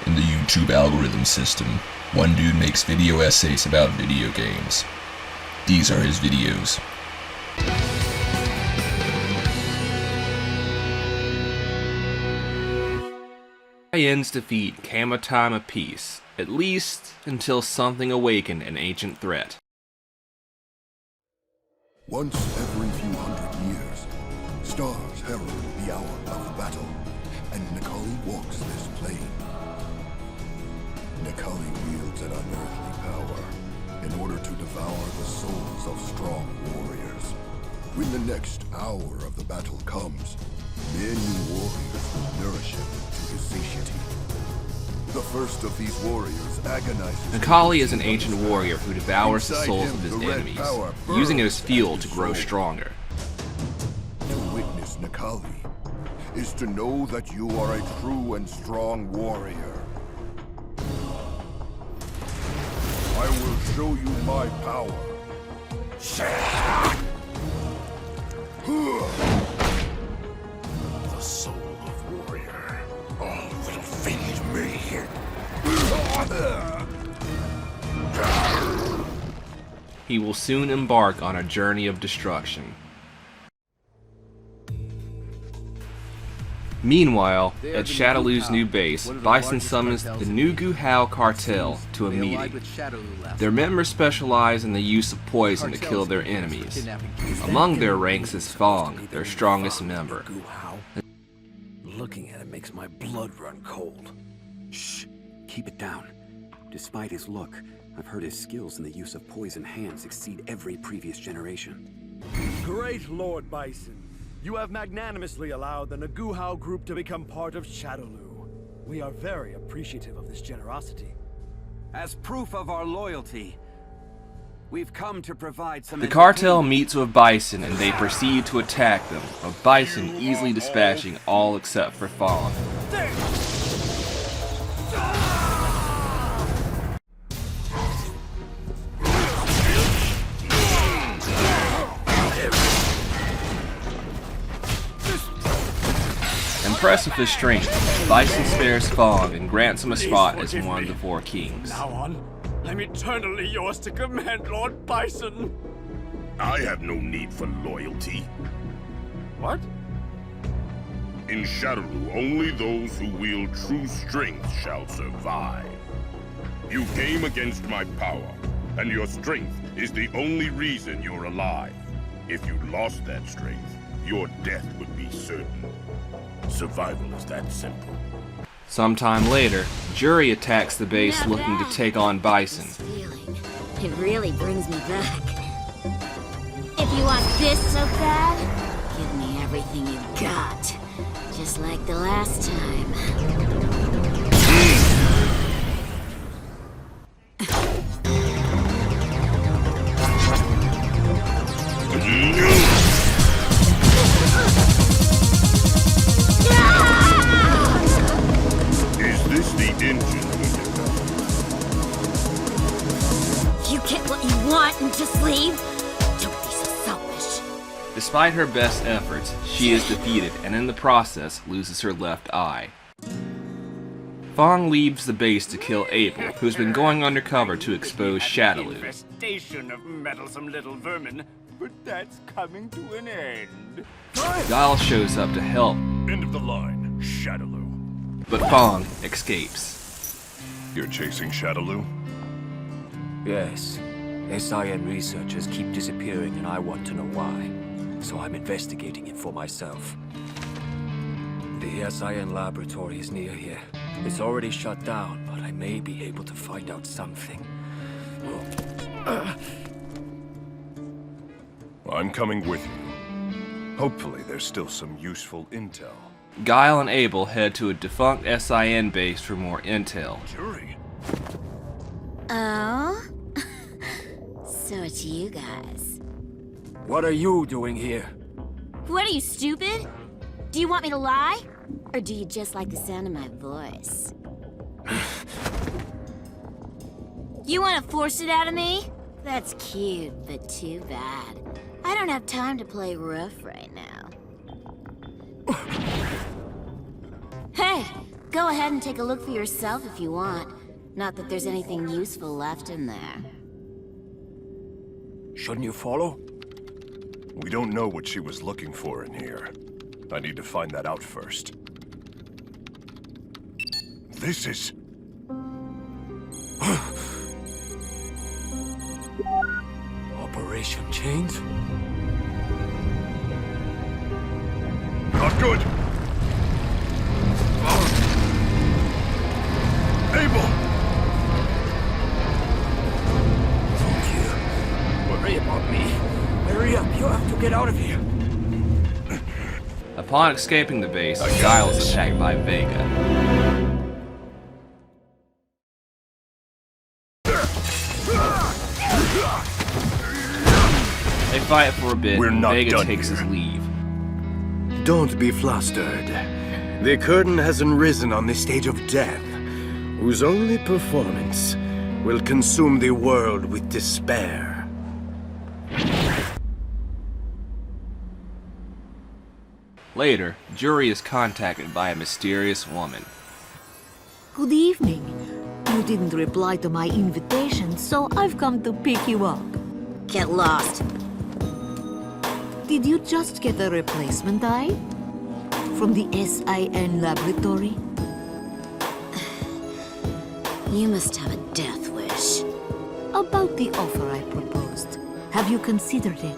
In the YouTube algorithm system, one dude makes video essays about video games. These are his videos. S.I.N.s defeat came a time of peace, at least until something awakened an ancient threat. Once every few hundred years, stars herald the hour of battle, and Necalli walks this plane. Necalli wields an unearthly power in order to devour the souls of strong warriors. When the next hour of the battle comes, many warriors will nourish him to his satiety. The first of these warriors agonizes. Necalli is an ancient warrior who devours the souls of his enemies, using it as fuel to grow stronger. To witness Necalli is to know that you are a true and strong warrior. I will show you my power. The soul of warrior. All will feed me. He will soon embark on a journey of destruction. Meanwhile, at Shadaloo's new base, Bison summons the new Guile cartel to a meeting. Their members specialize in the use of poison to kill their enemies. Among their ranks is F.A.N.G, their strongest member. Looking at it makes my blood run cold. Shh, keep it down. Despite his look, I've heard his skills in the use of poison hands exceed every previous generation. Great Lord Bison. You have magnanimously allowed the Guile group to become part of Shadaloo. We are very appreciative of this generosity. As proof of our loyalty, we've come to provide some... The cartel meets with Bison and they proceed to attack them, with Bison easily dispatching all except for F.A.N.G. Impressed with his strength, Bison spares F.A.N.G. and grants him a spot as one of the four kings. Now on, I'm eternally yours to command, Lord Bison. I have no need for loyalty. What? In Shadaloo, only those who wield true strength shall survive. You came against my power, and your strength is the only reason you're alive. If you lost that strength, your death would be certain. Survival is that simple. Sometime later, Juri attacks the base looking to take on Bison. It really brings me back. If you want this so bad, give me everything you got. Just like the last time. Is this the engine? You get what you want and just leave? Don't be so selfish. Despite her best efforts, she is defeated and in the process loses her left eye. F.A.N.G. leaves the base to kill Abel, who's been going undercover to expose Shadaloo. Infestation of meddlesome little vermin, but that's coming to an end. Guile shows up to help, End of the line, Shadaloo. but F.A.N.G. escapes. You're chasing Shadaloo? Yes. S.I.N. researchers keep disappearing and I want to know why. So I'm investigating it for myself. The S.I.N. laboratory is near here. It's already shut down, but I may be able to find out something. I'm coming with you. Hopefully there's still some useful intel. Guile and Abel head to a defunct S.I.N. base for more intel. Juri. Oh? So it's you guys. What are you doing here? What are you, stupid? Do you want me to lie? Or do you just like the sound of my voice? You want to force it out of me? That's cute, but too bad. I don't have time to play rough right now. Hey, Go ahead and take a look for yourself if you want. Not that there's anything useful left in there. Shouldn't you follow? We don't know what she was looking for in here. I need to find that out first. This is... Operation Chains? Not good! Abel! Thank you. Worry about me. Hurry up, you have to get out of here. Upon escaping the base, Guile is attacked by Vega. They fight for a bit, and Vega takes his leave. Don't be flustered. The curtain hasn't risen on the stage of death, whose only performance will consume the world with despair. Later, Juri is contacted by a mysterious woman. Good evening. You didn't reply to my invitation, so I've come to pick you up. Get lost. Did you just get a replacement eye? From the S.I.N. laboratory? You must have a death wish. About the offer I proposed. Have you considered it?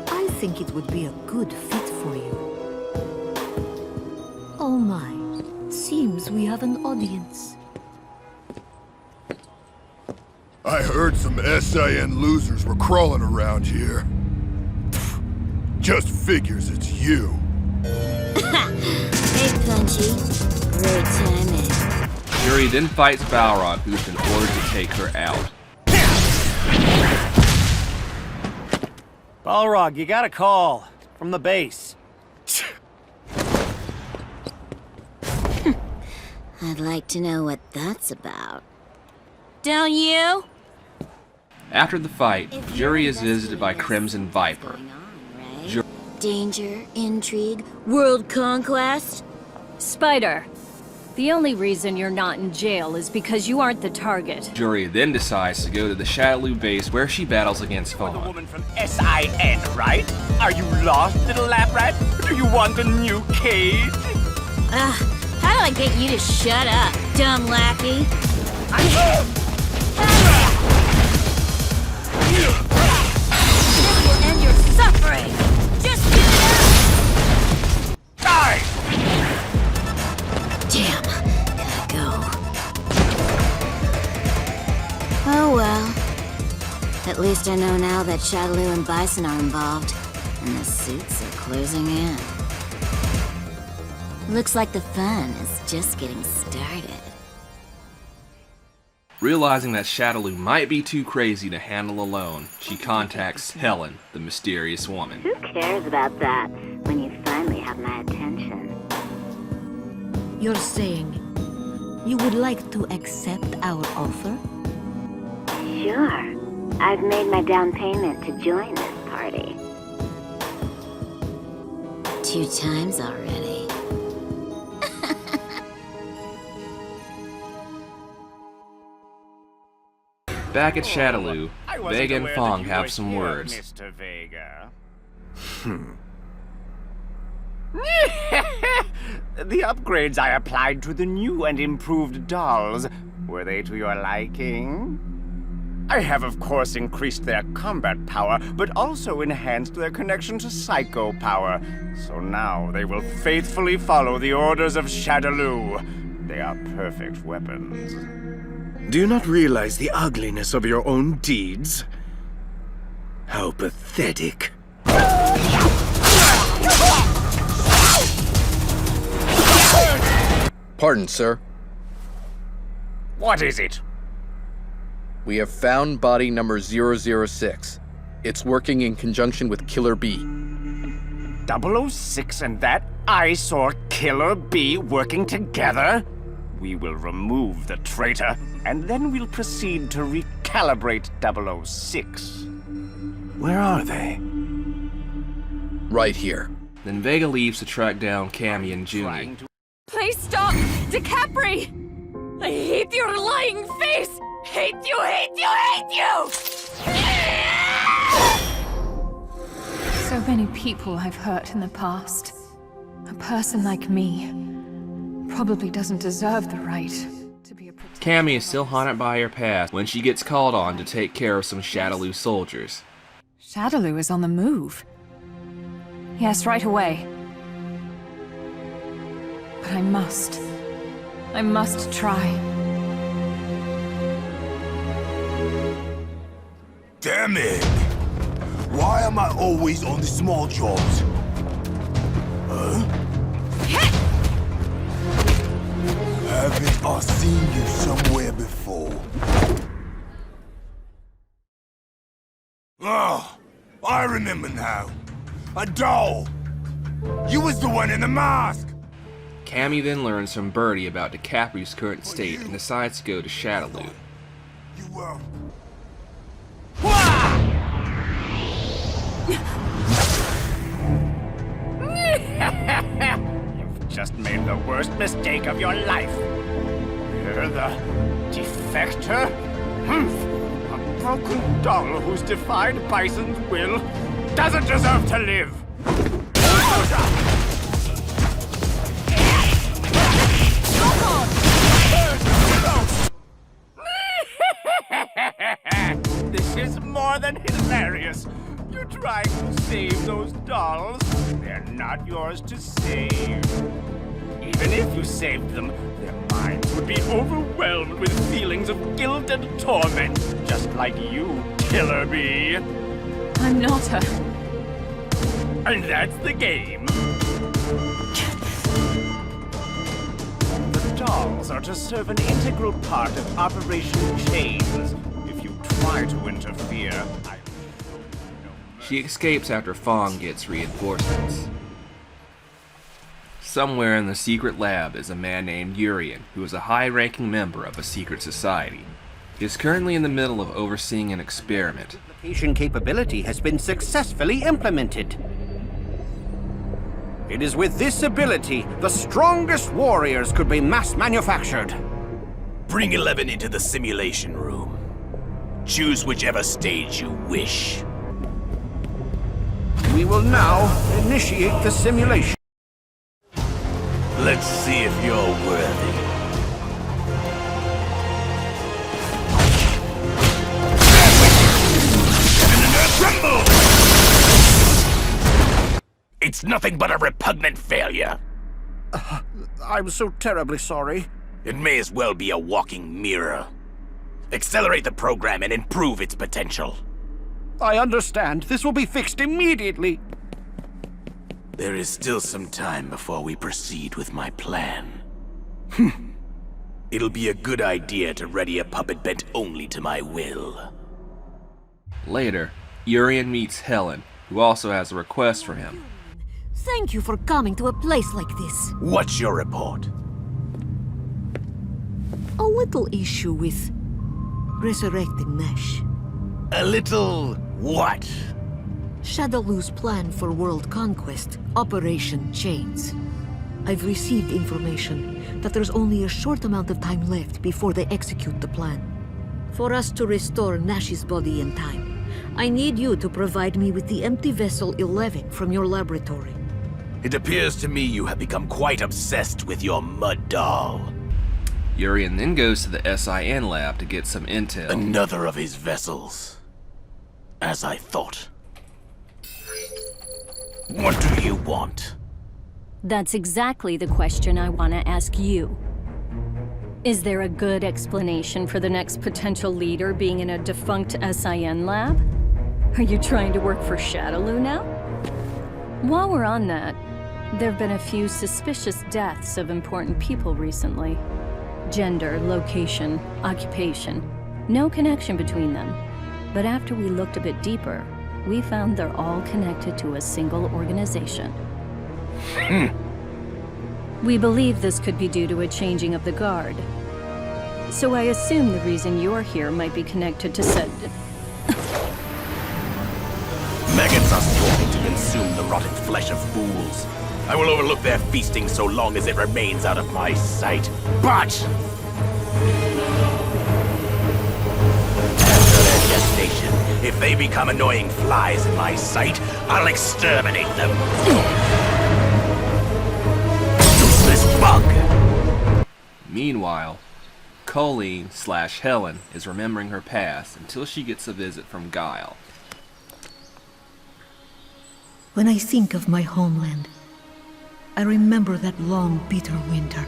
I think it would be a good fit for you. Oh my. Seems we have an audience. I heard some S.I.N. losers were crawling around here. Just figures it's you. Hey, Punchy. Great timing. Juri then fights Balrog, who's been ordered to take her out. Balrog, you got a call. From the base. I'd like to know what that's about. Don't you? After the fight, Juri is visited by Crimson Viper. Right? Danger, intrigue, world conquest? Spider, the only reason you're not in jail is because you aren't the target. Juri then decides to go to the Shadaloo base where she battles against You're the F.A.N.G. woman from S.I.N., right? Are you lost, little lab rat? Do you want a new cage? How do I get you to shut up, dumb lackey? This will end your suffering! Just get it out! Die! Damn, gotta go. Oh well. At least I know now that Shadaloo and Bison are involved, and the suits are closing in. Looks like the fun is just getting started. Realizing that Shadaloo might be too crazy to handle alone, she contacts Helen, the mysterious woman. Who cares about that when you finally have my attention? You're saying you would like to accept our offer? Sure. I've made my down payment to join this party. 2 times already. Back at Shadaloo, I wasn't Vega and aware F.A.N.G that you have were some here, words. Mr. Vega. The upgrades I applied to the new and improved dolls, were they to your liking? I have, of course, increased their combat power, but also enhanced their connection to psycho power. So now they will faithfully follow the orders of Shadaloo. They are perfect weapons. Do you not realize the ugliness of your own deeds? How pathetic. Pardon, sir. What is it? We have found body number 006. It's working in conjunction with Killer B. 006 and that eyesore Killer B working together? We will remove the traitor, and then we'll proceed to recalibrate 006. Where are they? Right here. Then Vega leaves to track down Cammy and Juri. Please stop! DeCapri! I hate your lying face! Hate you, hate you, hate you! So many people I've hurt in the past. A person like me probably doesn't deserve the right to be a protector. Cammy is still haunted by her past when she gets called on to take care of some Shadaloo soldiers. Shadaloo is on the move. Yes, right away. But I must try. Damn it! Why am I always on the small jobs? Huh? Haven't I seen you somewhere before? Oh, I remember now. A doll! You was the one in the mask! Cammy then learns from Birdie about DeCapri's current state and decides to go to Shadaloo. You were... You've just made the worst mistake of your life. You're the defector? A broken doll who's defied Bison's will doesn't deserve to live. This is more than hilarious. You're trying to save those dolls. They're not yours to save. Even if you saved them, their minds would be overwhelmed with feelings of guilt and torment, just like you, Killer Bee. I'm not a... And that's the game. The dolls are to serve an integral part of Operation Chains. If you try to interfere, She escapes after F.A.N.G gets reinforcements. Somewhere in the secret lab is a man named Urien, who is a high-ranking member of a secret society. He is currently in the middle of overseeing an experiment. Replication capability has been successfully implemented. It is with this ability, the strongest warriors could be mass-manufactured. Bring 11 into the simulation room. Choose whichever stage you wish. We will now initiate the simulation. Let's see if you're worthy. Rumble! It's nothing but a repugnant failure. I'm so terribly sorry. It may as well be a walking mirror. Accelerate the program and improve its potential. I understand. This will be fixed immediately. There is still some time before we proceed with my plan. It'll be a good idea to ready a puppet bent only to my will. Later, Urien meets Helen, who also has a request for him. Thank you for coming to a place like this. What's your report? A little issue with resurrecting Nash. A little what? Shadaloo's plan for world conquest, Operation Chains. I've received information that there's only a short amount of time left before they execute the plan. For us to restore Nash's body in time, I need you to provide me with the empty vessel 11 from your laboratory. It appears to me you have become quite obsessed with your mud doll. Urien then goes to the S.I.N. lab to get some intel. Another of his vessels. As I thought. What do you want? That's exactly the question I want to ask you. Is there a good explanation for the next potential leader being in a defunct S.I.N. lab? Are you trying to work for Shadaloo now? While we're on that, there have been a few suspicious deaths of important people recently. Gender, location, occupation. No connection between them. But after we looked a bit deeper, we found they're all connected to a single organization. We believe this could be due to a changing of the guard. So I assume the reason you're here might be connected to said... Maggots are swarming to consume the rotted flesh of fools. I will overlook their feasting so long as it remains out of my sight. But after their gestation, if they become annoying flies in my sight, I'll exterminate them. Useless bug! Meanwhile, Kolin/Helen is remembering her past until she gets a visit from Guile. When I think of my homeland, I remember that long, bitter winter.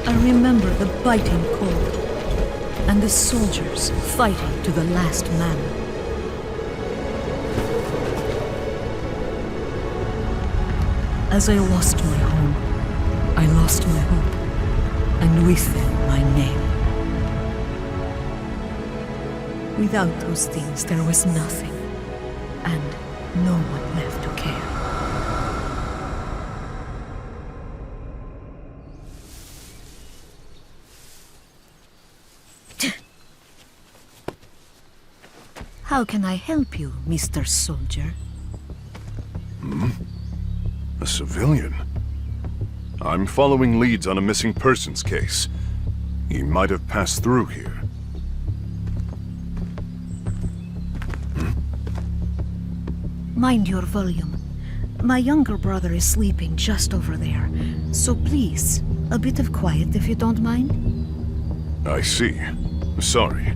I remember the biting cold, and the soldiers fighting to the last man. As I lost my home, I lost my hope, and with them my name. Without those things, there was nothing, and no one left to care. How can I help you, Mr. Soldier? A civilian? I'm following leads on a missing persons case. He might have passed through here. Mind your volume. My younger brother is sleeping just over there. So please, a bit of quiet if you don't mind. I see. Sorry.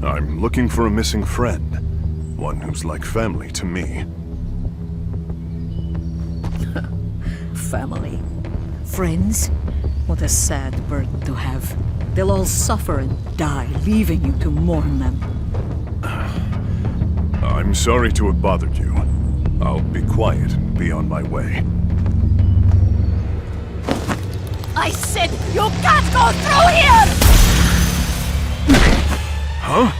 I'm looking for a missing friend. One who's like family to me. Family. Friends? What a sad burden to have. They'll all suffer and die, leaving you to mourn them. I'm sorry to have bothered you. I'll be quiet and be on my way. I said you can't go through here! Huh?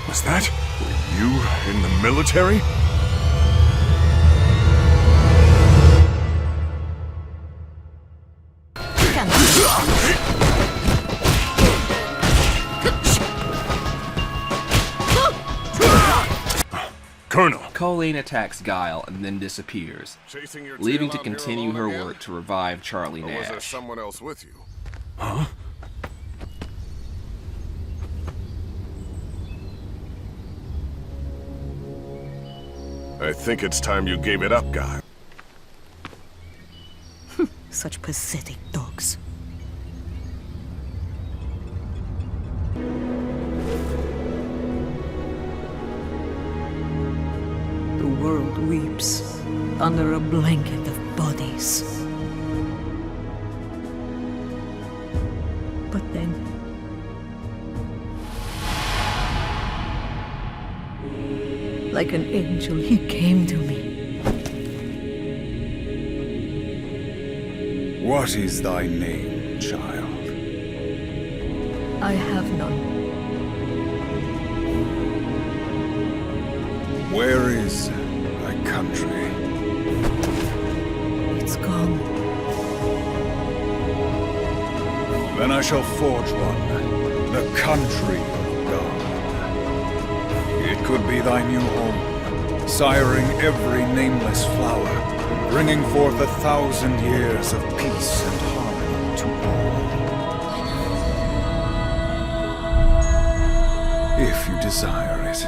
Was that? Were you in the military? Colonel! Kolin attacks Guile and then disappears, leaving to continue her work to revive Charlie Or was there Nash. someone else with you? Huh? I think it's time you gave it up, Guile. Such pathetic dogs. The world weeps under a blanket of bodies. But then, like an angel, he came to me. What is thy name, child? I have none. Where is thy country? It's gone. Then I shall forge one, the country of God. It could be thy new home, siring every nameless flower, bringing forth 1,000 years of peace and harmony to all. If you desire it.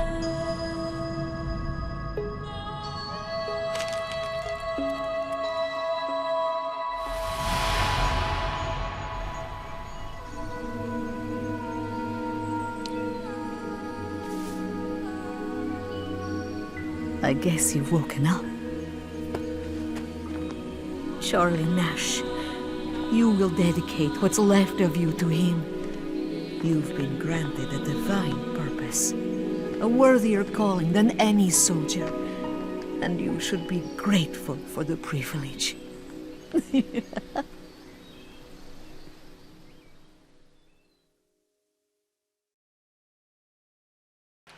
I guess you've woken up. Charlie Nash, you will dedicate what's left of you to him. You've been granted a divine purpose, a worthier calling than any soldier, and you should be grateful for the privilege.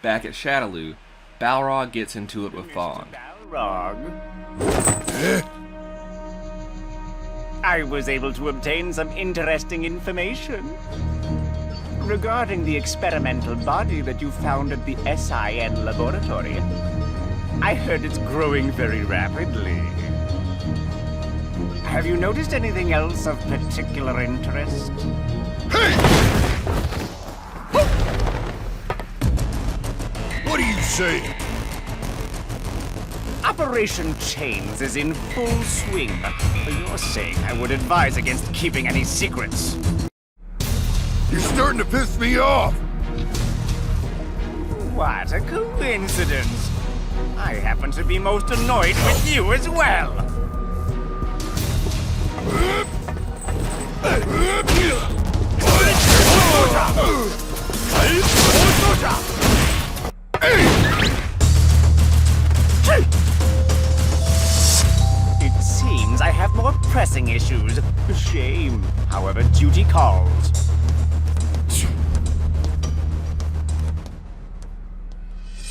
Back at Shadaloo, Balrog gets into it with F.A.N.G. Balrog? I was able to obtain some interesting information regarding the experimental body that you found at the S.I.N. laboratory. I heard it's growing very rapidly. Have you noticed anything else of particular interest? Hey! What are you saying? Operation Chains is in full swing. For your sake, I would advise against keeping any secrets. You're starting to piss me off! What a coincidence! I happen to be most annoyed with you as well! It seems I have more pressing issues. Shame. However, duty calls.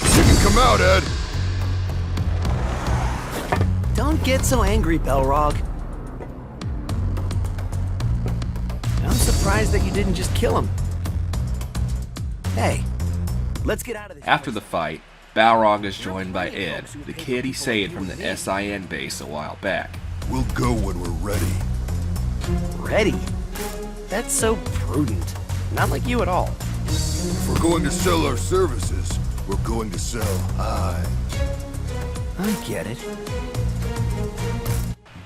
You can come out, Ed. Don't get so angry, Balrog. I'm surprised that you didn't just kill him. Hey, let's get out of this. After the fight, Balrog is joined by Ed, the kid he saved from the S.I.N. base a while back. We'll go when we're ready. Ready? That's so prudent. Not like you at all. If we're going to sell our services, we're going to sell high. I get it.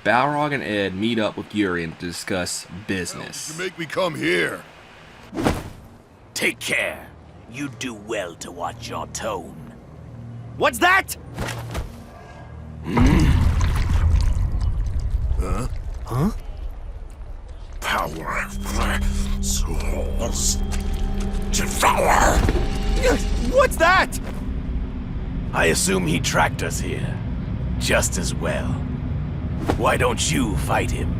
Balrog and Ed meet up with Urien to discuss business. You make me come here. Take care. You do well to watch your tone. What's that? Huh? Huh? Power souls devour. What's that? I assume he tracked us here. Just as well. Why don't you fight him?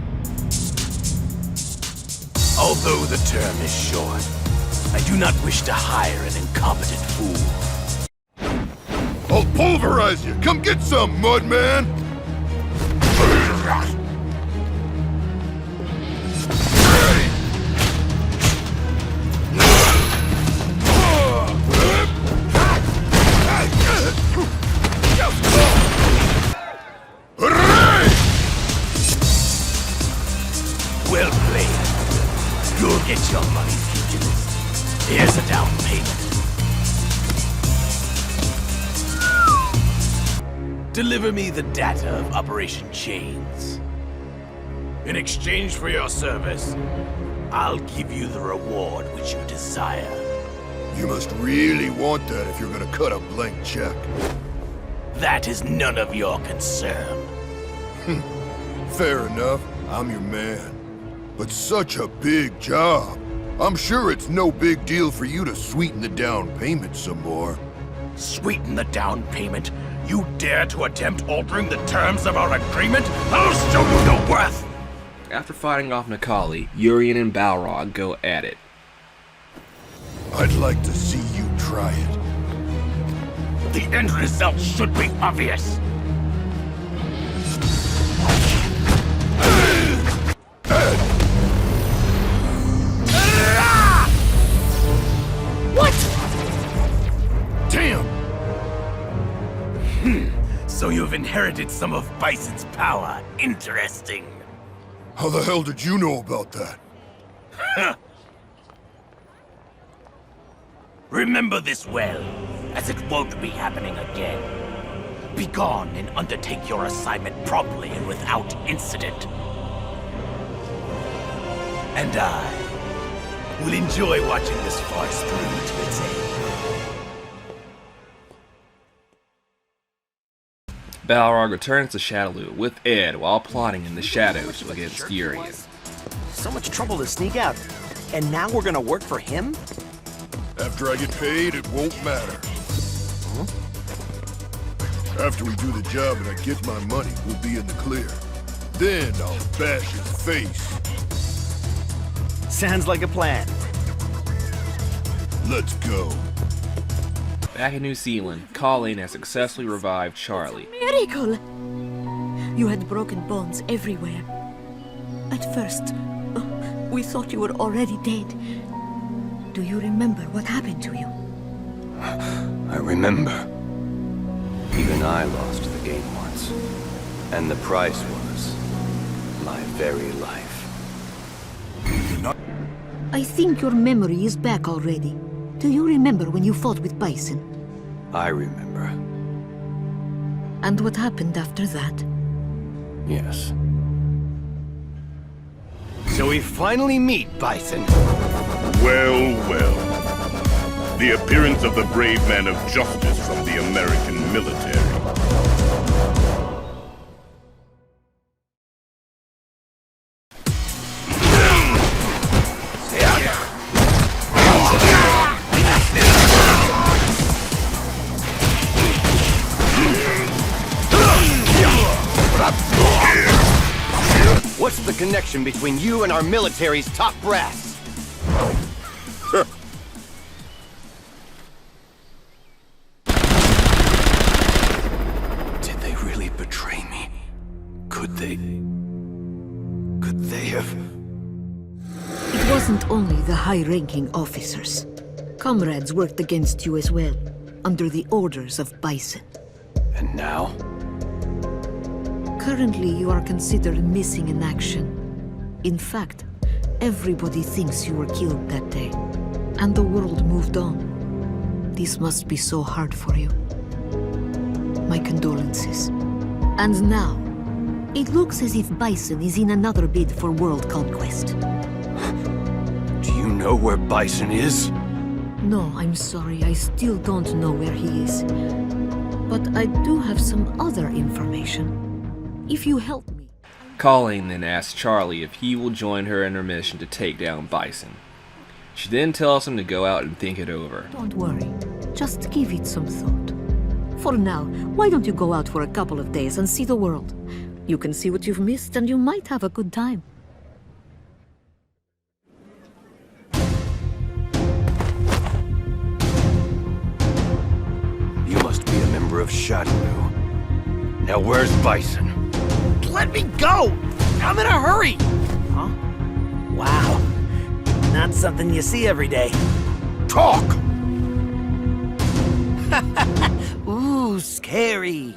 Although the term is short, I do not wish to hire an incompetent fool. I'll pulverize you! Come get some, Mudman! Well played. You'll get your money, fugitive. Here's a down payment. Deliver me the data of Operation Chains. In exchange for your service, I'll give you the reward which you desire. You must really want that if you're gonna cut a blank check. That is none of your concern. Fair enough, I'm your man. But such a big job. I'm sure it's no big deal for you to sweeten the down payment some more. Sweeten the down payment? You dare to attempt altering the terms of our agreement? I'll show you your worth! After fighting off Necalli, Urien and Balrog go at it. I'd like to see you try it. The end result should be obvious. What? Damn! So you've inherited some of Bison's power. Interesting. How the hell did you know about that? Remember this well, as it won't be happening again. Be gone and undertake your assignment promptly and without incident. And I will enjoy watching this farce through to its end. Balrog returns to Shadaloo with Ed while plotting in the shadows against Urien. So much trouble to sneak out. And now we're gonna work for him? After I get paid, it won't matter. Huh? After we do the job and I get my money, we'll be in the clear. Then I'll bash his face. Sounds like a plan. Let's go. Back in New Zealand, Kolin has successfully revived Charlie. Miracle! You had broken bones everywhere. At first, we thought you were already dead. Do you remember what happened to you? I remember. Even I lost the game once. And the price was my very life. I think your memory is back already. Do you remember when you fought with Bison? I remember. And what happened after that? Yes. So we finally meet, Bison. Well, well. The appearance of the brave man of justice from the American military. What's the connection between you and our military's top brass? Did they really betray me? Could they have... It wasn't only the high-ranking officers. Comrades worked against you as well, under the orders of Bison. And now? Currently, you are considered missing in action. In fact, everybody thinks you were killed that day, and the world moved on. This must be so hard for you. My condolences. And now, it looks as if Bison is in another bid for world conquest. Do you know where Bison is? No, I'm sorry, I still don't know where he is. But I do have some other information. If you help me... Kolin then asks Charlie if he will join her in her mission to take down Bison. She then tells him to go out and think it over. Don't worry, just give it some thought. For now, why don't you go out for a couple of days and see the world? You can see what you've missed and you might have a good time. You must be a member of Shadaloo. Now where's Bison? Let me go! I'm in a hurry! Huh? Wow. Not something you see every day. Talk! Ooh, scary.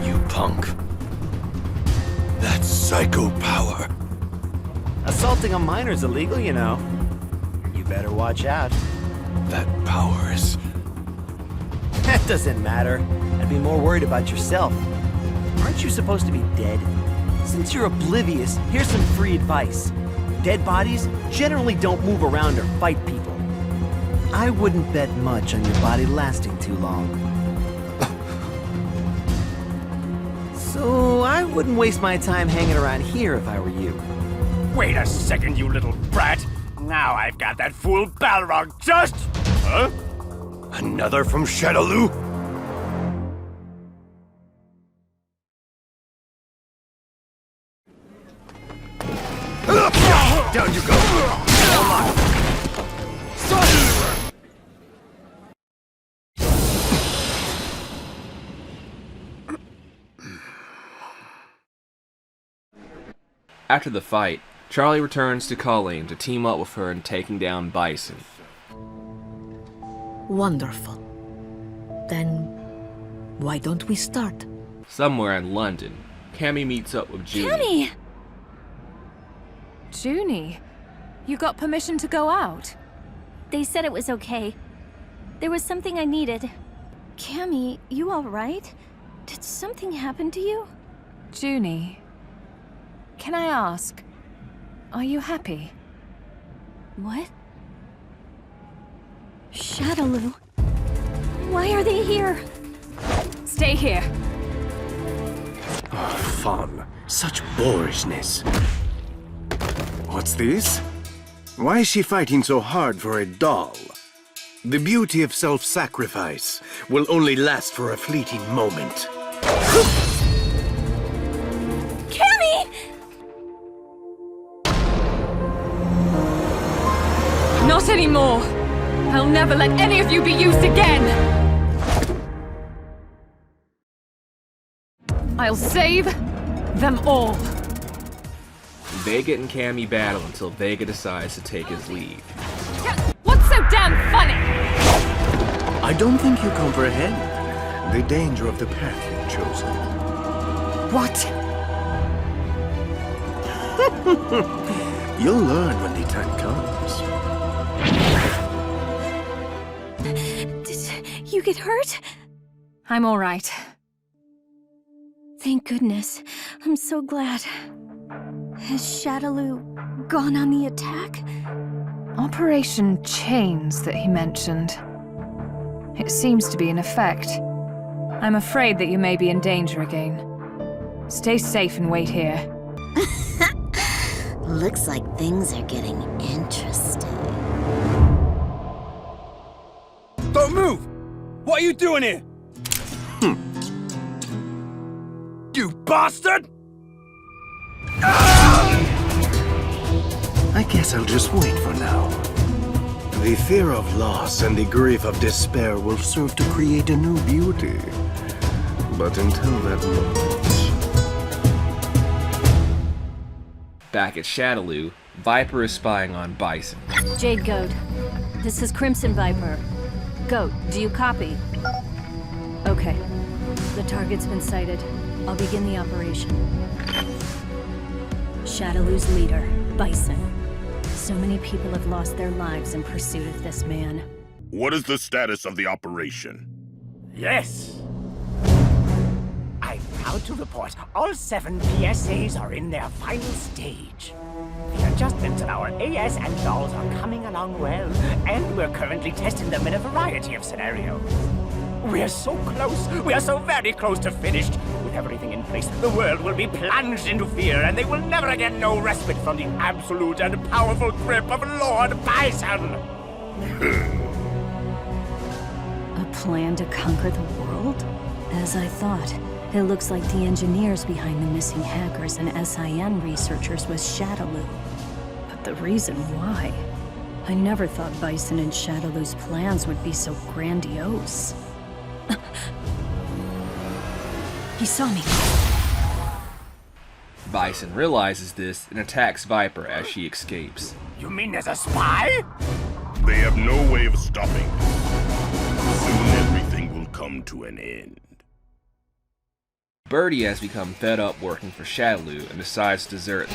You punk. That's psycho power. Assaulting a miner's illegal, you know. You better watch out. That power is... That doesn't matter. I'd be more worried about yourself. Aren't you supposed to be dead? Since you're oblivious, here's some free advice. Dead bodies generally don't move around or fight people. I wouldn't bet much on your body lasting too long. So I wouldn't waste my time hanging around here if I were you. Wait a second, you little brat. Now I've got that fool Balrog just... Huh? Another from Shadaloo? Down you go! After the fight, Charlie returns to Kolin to team up with her in taking down Bison. Wonderful. Then, why don't we start? Somewhere in London, Cammy meets up with Juri. Cammy! Junie, you got permission to go out? They said it was okay. There was something I needed. Cammy, you alright? Did something happen to you? Junie, can I ask, are you happy? What? Shadaloo? Why are they here? Stay here. Oh, fun. Such boorishness. What's this? Why is she fighting so hard for a doll? The beauty of self-sacrifice will only last for a fleeting moment. Cammy! Not anymore! I'll never let any of you be used again! I'll save them all. Vega and Cammy battle until Vega decides to take his leave. What's so damn funny? I don't think you comprehend the danger of the path you've chosen. What? You'll learn when the time comes. Did you get hurt? I'm all right. Thank goodness. I'm so glad. Has Shadaloo gone on the attack? Operation Chains that he mentioned. It seems to be in effect. I'm afraid that you may be in danger again. Stay safe and wait here. Looks like things are getting interesting. Don't move! What are you doing here? You bastard! I guess I'll just wait for now. The fear of loss and the grief of despair will serve to create a new beauty. But until that moment... Back at Shadaloo, Viper is spying on Bison. Jade Goat, this is Crimson Viper. Goat, do you copy? Okay. The target's been sighted. I'll begin the operation. Shadaloo's leader, Bison. So many people have lost their lives in pursuit of this man. What is the status of the operation? Yes! I'm proud to report all 7 PSAs are in their final stage. The adjustments of our AS and dolls are coming along well, and we're currently testing them in a variety of scenarios. We're so close, we are so very close to finished. With everything in place, the world will be plunged into fear, and they will never again know respite from the absolute and powerful grip of Lord Bison! A plan to conquer the world? As I thought. It looks like the engineers behind the missing hackers and S.I.N. researchers was Shadaloo. But the reason why? I never thought Bison and Shadaloo's plans would be so grandiose. He saw me. Bison realizes this and attacks Viper as she escapes. You mean there's a spy? They have no way of stopping this. Soon everything will come to an end. Birdie has become fed up working for Shadaloo and decides to desert.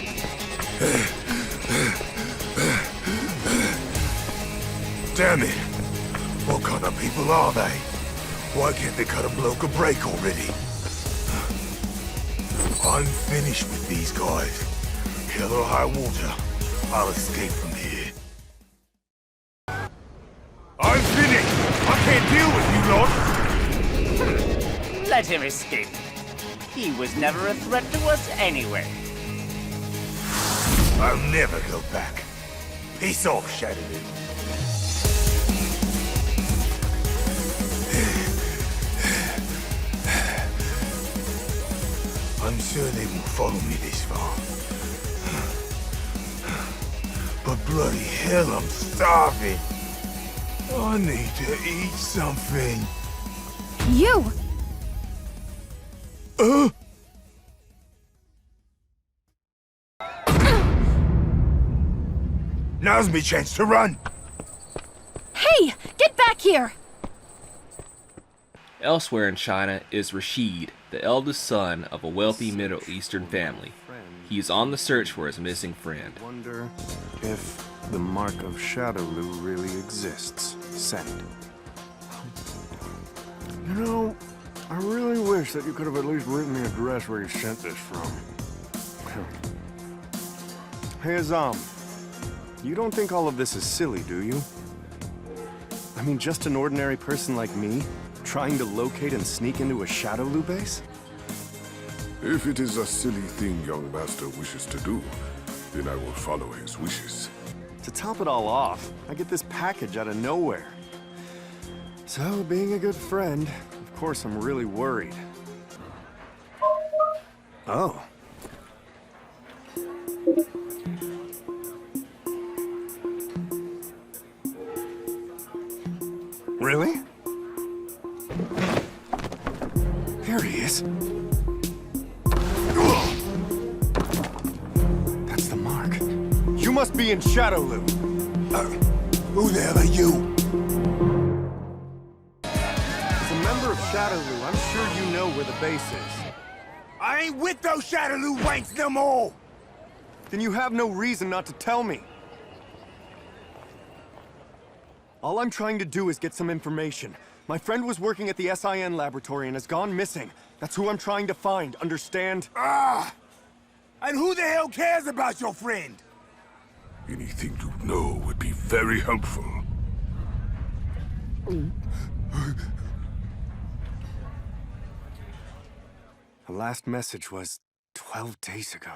Damn it! What kind of people are they? Why can't they cut a bloke a break already? I'm finished with these guys. Hell or high water, I'll escape from here. I'm finished! I can't deal with you lot! Let him escape. He was never a threat to us anyway. I'll never go back. Peace off, Shadaloo. I'm sure they won't follow me this far. But bloody hell, I'm starving. I need to eat something. You! Now's me chance to run. Hey! Get back here! Elsewhere in China is Rashid, the eldest son of a wealthy Middle Eastern family. He is on the search for his missing friend. Wonder if the mark of Shadaloo really exists. Send. You know, I really wish that you could have at least written the address where you sent this from. Hey, Azam. You don't think all of this is silly, do you? I mean, just an ordinary person like me, trying to locate and sneak into a Shadaloo base? If it is a silly thing young master wishes to do, then I will follow his wishes. To top it all off, I get this package out of nowhere. So, being a good friend, of course I'm really worried. Oh. Really? Here he is. That's the mark. You must be in Shadaloo. Who the hell are you? where the base is. I ain't with those Shadaloo wanks no more! Then you have no reason not to tell me. All I'm trying to do is get some information. My friend was working at the S.I.N. laboratory and has gone missing. That's who I'm trying to find, understand? Ah! And who the hell cares about your friend? Anything you know would be very helpful. The last message was 12 days ago.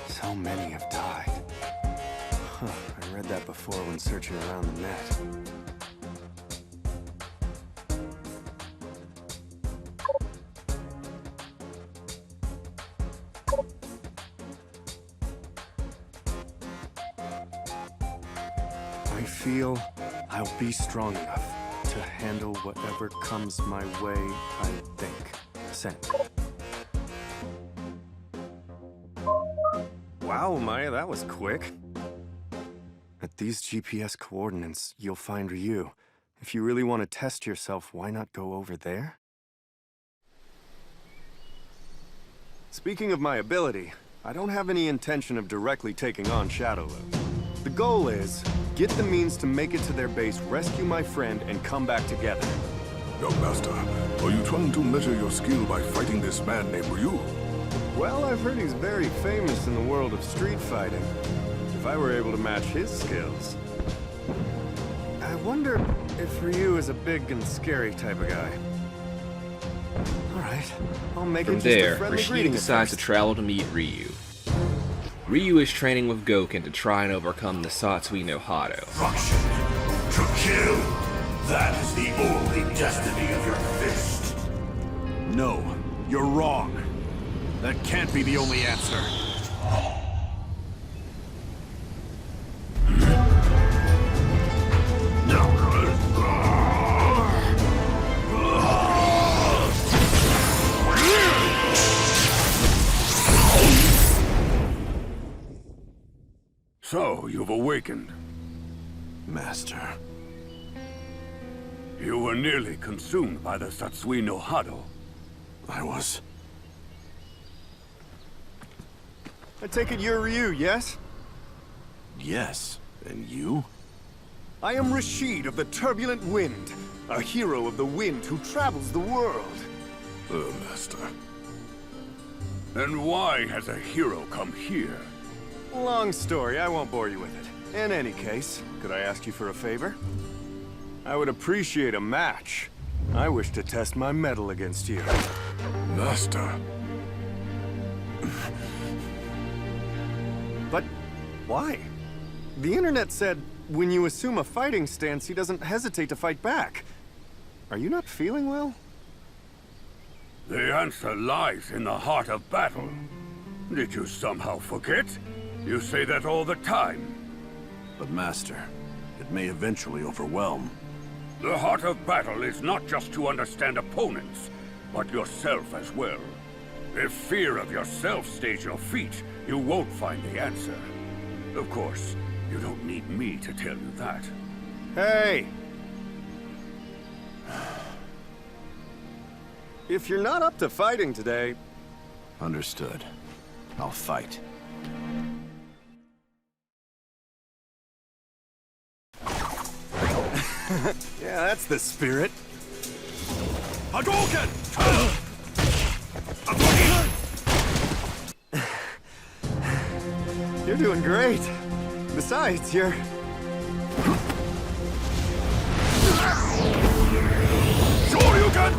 So many have died. Huh, I read that before when searching around the net. I feel I'll be strong enough to handle whatever comes my way, I think. Sent. Wow, Maya, that was quick. At these GPS coordinates, you'll find Ryu. If you really want to test yourself, why not go over there? Speaking of my ability, I don't have any intention of directly taking on Shadaloo. The goal is, get the means to make it to their base, rescue my friend, and come back together. Young master, are you trying to measure your skill by fighting this man named Ryu? Well, I've heard he's very famous in the world of street fighting. If I were able to match his skills... I wonder if Ryu is a big and scary type of guy. Alright, I'll make From it just a there, friendly Rashid greeting decides to travel to meet Ryu. Ryu is training with Gouken to try and overcome the Satsui no Hado. Destruction. To kill. That is the only destiny of your fist. No, you're wrong. That can't be the only answer. So, you've awakened. Master. You were nearly consumed by the Satsui no Hado. I was. I take it you're Ryu, yes? Yes. And you? I am Rashid of the Turbulent Wind, a hero of the wind who travels the world. Master. And why has a hero come here? Long story, I won't bore you with it. In any case, could I ask you for a favor? I would appreciate a match. I wish to test my mettle against you. Master. But why? The internet said when you assume a fighting stance, he doesn't hesitate to fight back. Are you not feeling well? The answer lies in the heart of battle. Did you somehow forget? You say that all the time. But Master, it may eventually overwhelm. The heart of battle is not just to understand opponents, but yourself as well. If fear of yourself stays your feet, you won't find the answer. Of course, you don't need me to tell you that. Hey! If you're not up to fighting today... Understood. I'll fight. Yeah, that's the spirit. Hadouken! You're doing great. Besides, you're... Shoryuken!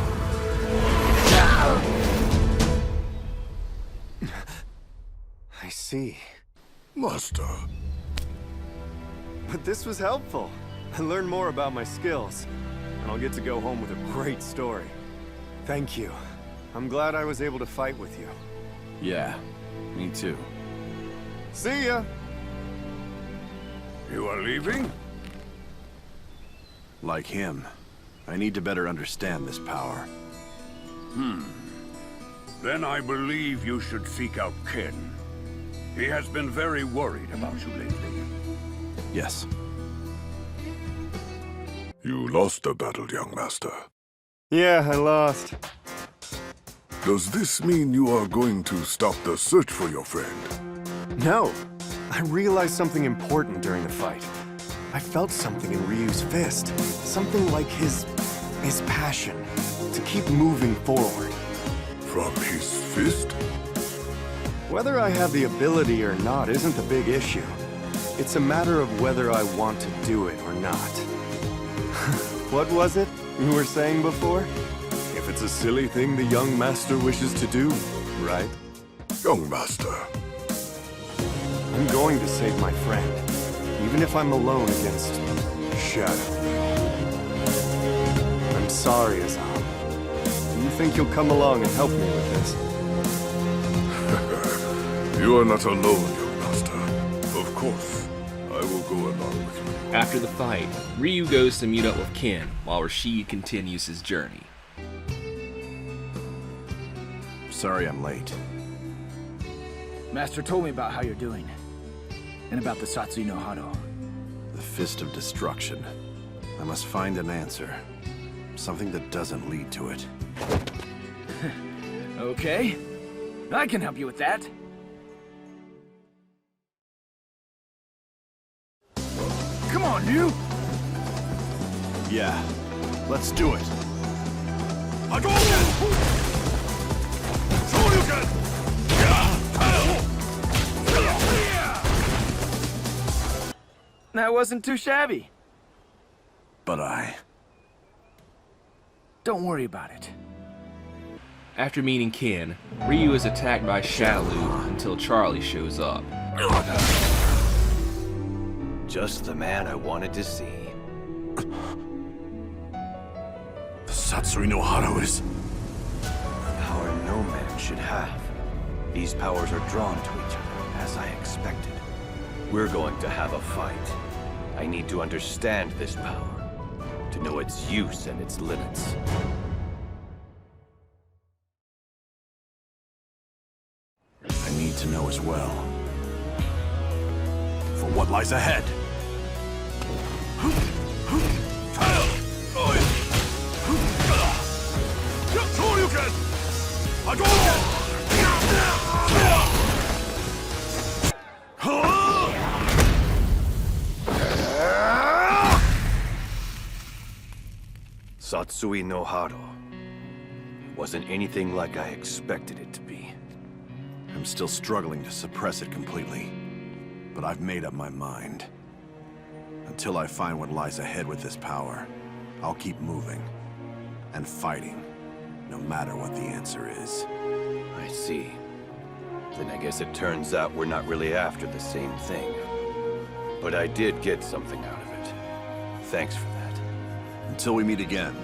I see. Master. But this was helpful. I learned more about my skills, and I'll get to go home with a great story. Thank you. I'm glad I was able to fight with you. Yeah, me too. See ya! You are leaving? Like him, I need to better understand this power. Then I believe you should seek out Ken. He has been very worried about you lately. Yes. You lost the battle, young master. Yeah, I lost. Does this mean you are going to stop the search for your friend? No. I realized something important during the fight. I felt something in Ryu's fist. Something like his passion to keep moving forward. From his fist? Whether I have the ability or not isn't the big issue. It's a matter of whether I want to do it or not. What was it you were saying before? If it's a silly thing the young master wishes to do, right? Young master. I'm going to save my friend, even if I'm alone against Shadow. I'm sorry, Azam. Do you think you'll come along and help me with this? You are not alone, young master. Of course, I will go along with you. After the fight, Ryu goes to meet up with Ken, while Rashid continues his journey. Sorry I'm late. Master told me about how you're doing. And about the Satsui no Hado. The Fist of Destruction. I must find an answer. Something that doesn't lead to it. Okay. I can help you with that. Come on, you! Yeah, let's do it. That wasn't too shabby. But Don't worry about it. After meeting Ken, Ryu is attacked by Shadaloo until Charlie shows up. Just the man I wanted to see. The Satsui no Hado is... Power no man should have. These powers are drawn to each other, as I expected. We're going to have a fight. I need to understand this power, to know its use and its limits. I need to know as well. For what lies ahead. Satsui no Hado. It wasn't anything like I expected it to be. I'm still struggling to suppress it completely, but I've made up my mind. Until I find what lies ahead with this power, I'll keep moving and fighting, no matter what the answer is. I see. Then I guess it turns out we're not really after the same thing. But I did get something out of it. Thanks for that. Until we meet again.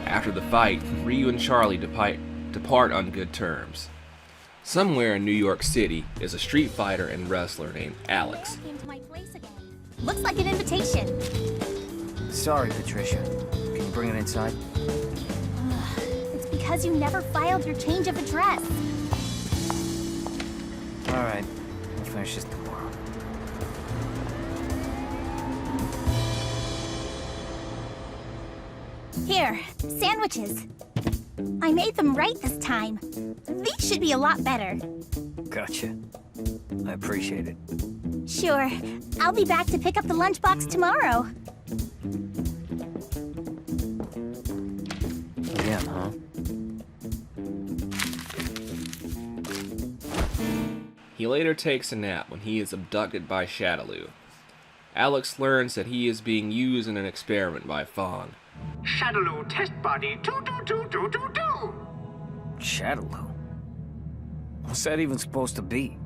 After the fight, Ryu and Charlie depart on good terms. Somewhere in New York City is a street fighter and wrestler named Alex. Looks like an invitation. Sorry, Patricia. Can you bring it inside? It's because you never filed your change of address. All right. We'll finish this tomorrow. Here, sandwiches. I made them right this time. These should be a lot better. Gotcha. I appreciate it. Sure. I'll be back to pick up the lunchbox tomorrow. Again, huh? He later takes a nap when he is abducted by Shadaloo. Alex learns that he is being used in an experiment by F.A.N.G. Shadaloo test body 2222222. Shadaloo? What's that even supposed to be?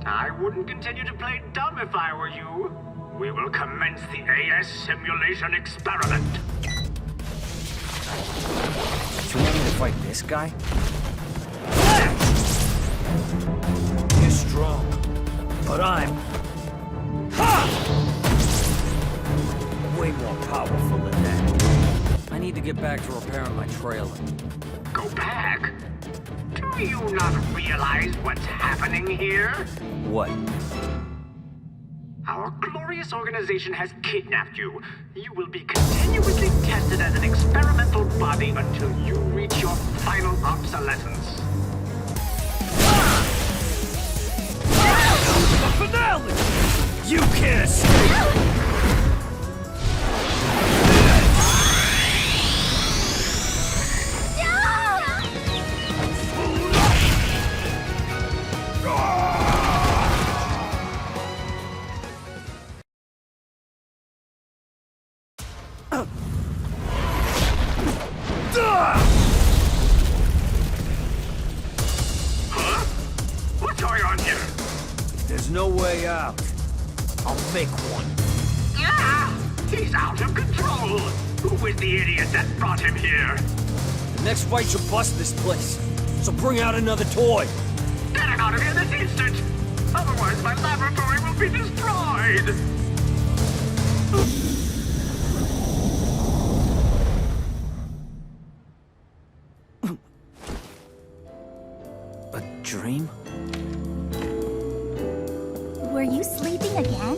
I wouldn't continue to play dumb if I were you. We will commence the AS simulation experiment. You want me to fight this guy? You're strong, but I'm... way more powerful than that. I need to get back to repairing my trailer. Go back? Do you not realize what's happening here? What? Our glorious organization has kidnapped you. You will be continuously tested as an experimental body until you reach your final obsolescence. The finale! You can't escape! Huh? What's going on here? There's no way out. I'll make one. Ah! He's out of control! Who is the idiot that brought him here? The next fight should bust this place. So bring out another toy. Get him out of here this instant! Otherwise my laboratory will be destroyed! A dream? Were you sleeping again?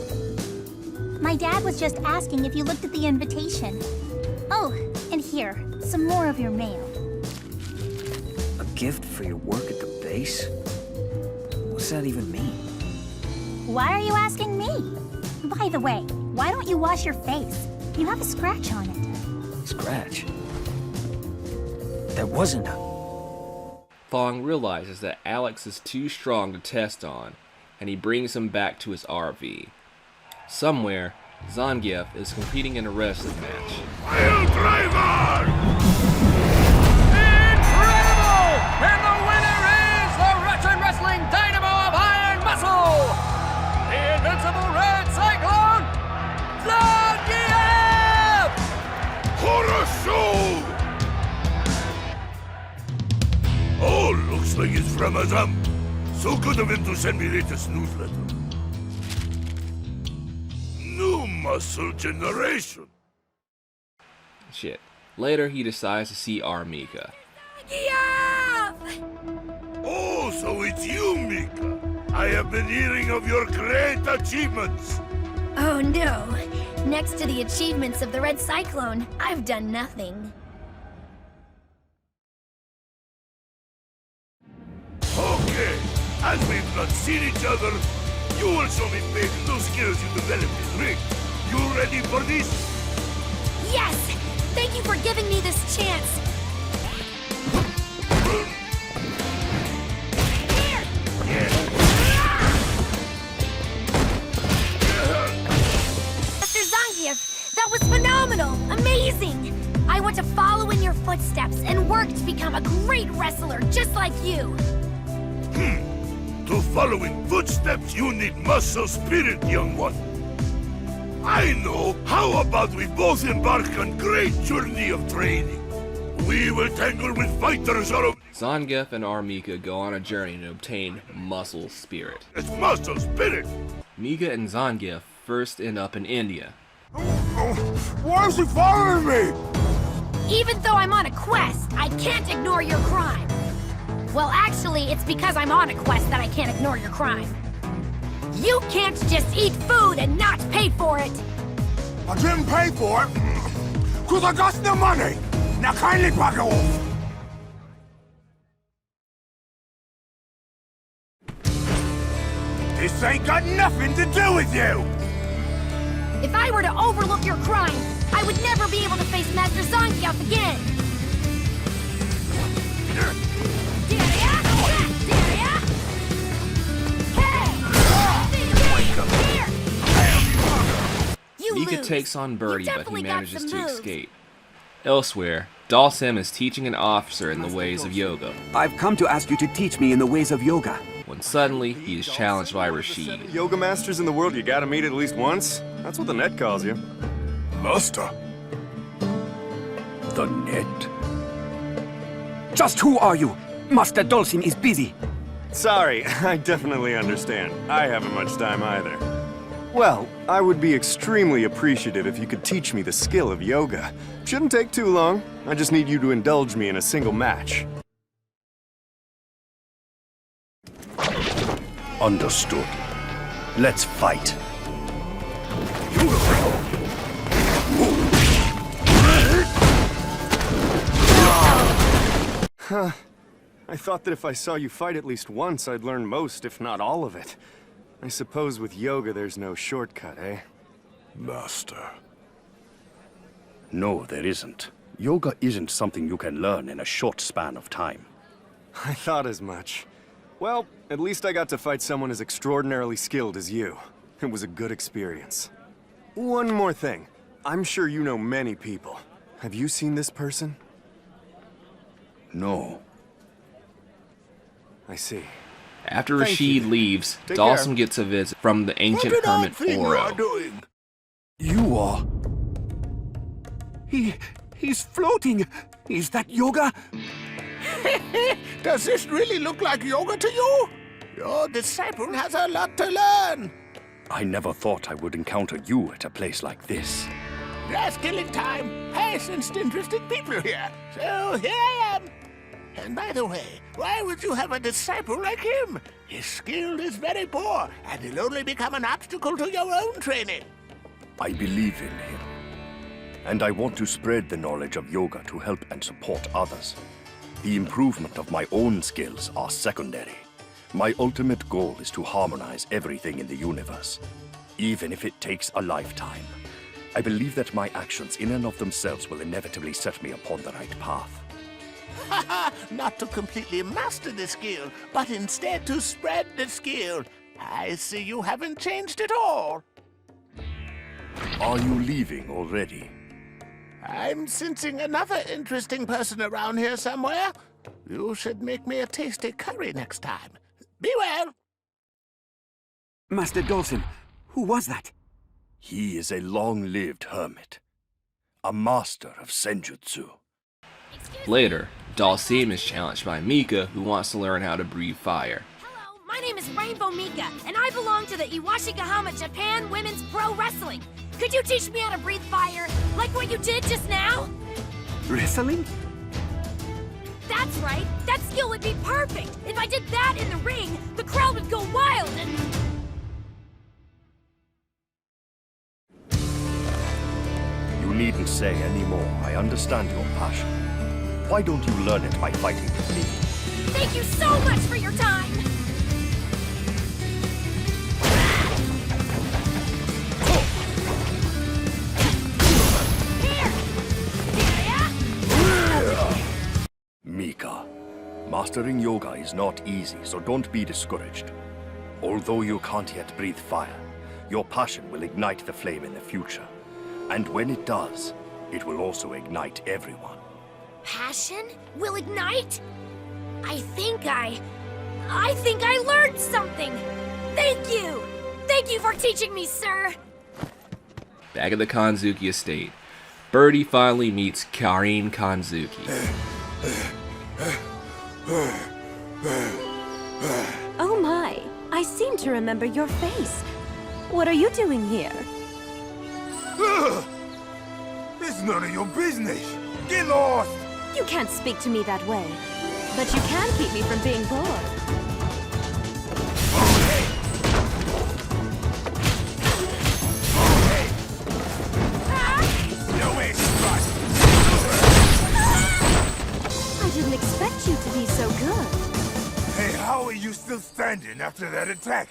My dad was just asking if you looked at the invitation. Oh, and here, some more of your mail. A gift for your work at the base? What's that even mean? Why are you asking me? By the way, why don't you wash your face? You have a scratch on it. Scratch? That wasn't a... F.A.N.G realizes that Alex is too strong to test on, and he brings him back to his RV. Somewhere, Zangeif is competing in a wrestling match. I'll drive on! Incredible! And the winner is the Russian Wrestling Dynamo of Iron Muscle! The invincible Red Cyclone, Zangeif! Horror show! Oh, looks like it's from Azam. So good of him to send me latest newsletter. New muscle generation. Shit. Later, he decides to see R.Mika. Oh, so it's you, Mika. I have been hearing of your great achievements. Oh no. Next to the achievements of the Red Cyclone, I've done nothing. Okay, as we've not seen each other, you will show me big new skills you developed in ring. You ready for this? Yes! Thank you for giving me this chance! Mr. Zangeif, that was phenomenal! Amazing! I want to follow in your footsteps and work to become a great wrestler just like you! To follow in footsteps, you need muscle spirit, young one. I know. How about we both embark on great journey of training? We will tangle with fighters out of... Zangeif and R.Mika go on a journey to obtain muscle spirit. It's muscle spirit! Mika and Zangeif first end up in India. Why is he following me? Even though I'm on a quest, I can't ignore your crime. Well, actually, it's because I'm on a quest that I can't ignore your crime. You can't just eat food and not pay for it! I didn't pay for it, because I got no money! Now kindly back off! This ain't got nothing to do with you! If I were to overlook your crime, I would never be able to face Master Zangeif again! Mika takes on Birdie, but he manages to escape. Elsewhere, Dhalsim is teaching an officer in the ways of yoga. I've come to ask you to teach me in the ways of yoga. When suddenly, he is challenged by Rashid. Yoga masters in the world you gotta meet at least once? That's what the net calls you. Master. The net? Just who are you? Master Dhalsim is busy. Sorry, I definitely understand. I haven't much time either. Well, I would be extremely appreciative if you could teach me the skill of yoga. Shouldn't take too long. I just need you to indulge me in a single match. Understood. Let's fight. Huh. I thought that if I saw you fight at least once, I'd learn most, if not all of it. I suppose with yoga there's no shortcut, eh? Master. No, there isn't. Yoga isn't something you can learn in a short span of time. I thought as much. Well, at least I got to fight someone as extraordinarily skilled as you. It was a good experience. One more thing. I'm sure you know many people. Have you seen this person? No. I see. After Rashid leaves, Dhalsim gets a visit from the ancient hermit Oro. You are... He's floating. Is that yoga? Does this really look like yoga to you? Your disciple has a lot to learn. I never thought I would encounter you at a place like this. Just killing time. I sensed interesting people here. So here I am. And by the way, why would you have a disciple like him? His skill is very poor, and he'll only become an obstacle to your own training. I believe in him. And I want to spread the knowledge of yoga to help and support others. The improvement of my own skills are secondary. My ultimate goal is to harmonize everything in the universe, even if it takes a lifetime. I believe that my actions in and of themselves will inevitably set me upon the right path. Not to completely master the skill, but instead to spread the skill. I see you haven't changed at all. Are you leaving already? I'm sensing another interesting person around here somewhere. You should make me a tasty curry next time. Be well. Master Dhalsim, who was that? He is a long-lived hermit. A master of senjutsu. Later, Dhalsim is challenged by Mika, who wants to learn how to breathe fire. Hello, my name is Rainbow Mika, and I belong to the Iwashikahama Japan Women's Pro Wrestling. Could you teach me how to breathe fire, like what you did just now? Wrestling? That's right. That skill would be perfect. If I did that in the ring, the crowd would go wild and... You needn't say any more. I understand your passion. Why don't you learn it by fighting with me? Thank you so much for your time! Mika, mastering yoga is not easy, so don't be discouraged. Although you can't yet breathe fire, your passion will ignite the flame in the future. And when it does, it will also ignite everyone. Passion? Will ignite? I think I learned something! Thank you! Thank you for teaching me, sir! Back at the Kanzuki estate, Birdie finally meets Karin Kanzuki. Oh my, I seem to remember your face. What are you doing here? It's none of your business. Get lost! You can't speak to me that way. But you can keep me from being bored. I didn't expect you to be so good. Hey, how are you still standing after that attack?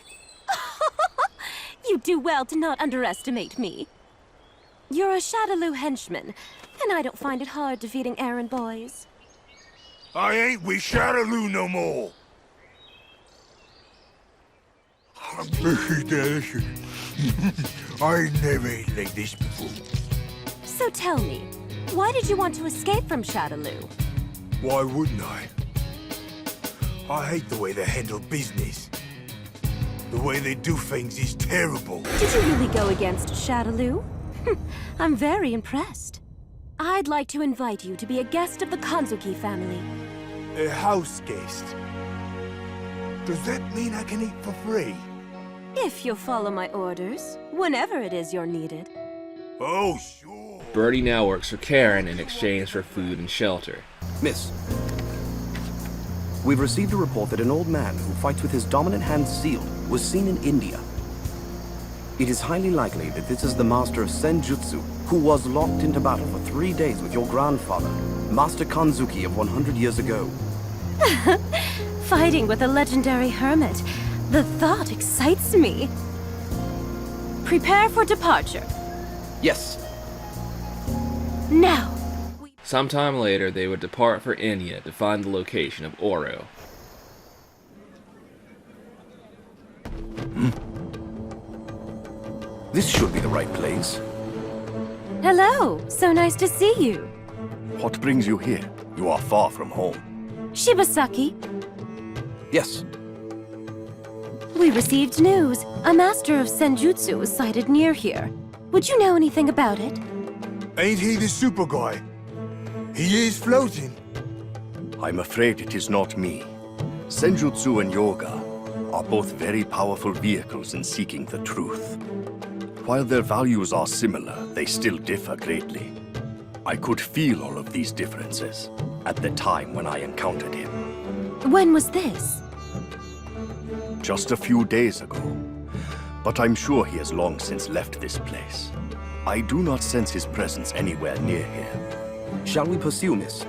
You do well to not underestimate me. You're a Shadaloo henchman, and I don't find it hard defeating errand boys. I ain't with Shadaloo no more. I never ate like this before. So tell me, why did you want to escape from Shadaloo? Why wouldn't I? I hate the way they handle business. The way they do things is terrible. Did you really go against Shadaloo? I'm very impressed. I'd like to invite you to be a guest of the Kanzuki family. A house guest? Does that mean I can eat for free? If you'll follow my orders, whenever it is you're needed. Oh, sure. Birdie now works for Karin in exchange for food and shelter. Miss, we've received a report that an old man who fights with his dominant hand sealed was seen in India. It is highly likely that this is the master of Senjutsu, who was locked into battle for 3 days with your grandfather, Master Kanzuki of 100 years ago. Fighting with a legendary hermit. The thought excites me. Prepare for departure. Yes. Now. Sometime later, they would depart for India to find the location of Oro. This should be the right place. Hello, so nice to see you. What brings you here? You are far from home. Shibasaki. Yes. We received news. A master of Senjutsu was sighted near here. Would you know anything about it? Ain't he the super guy? He is floating. I'm afraid it is not me. Senjutsu and yoga are both very powerful vehicles in seeking the truth. While their values are similar, they still differ greatly. I could feel all of these differences at the time when I encountered him. When was this? Just a few days ago. But I'm sure he has long since left this place. I do not sense his presence anywhere near here. Shall we pursue, miss?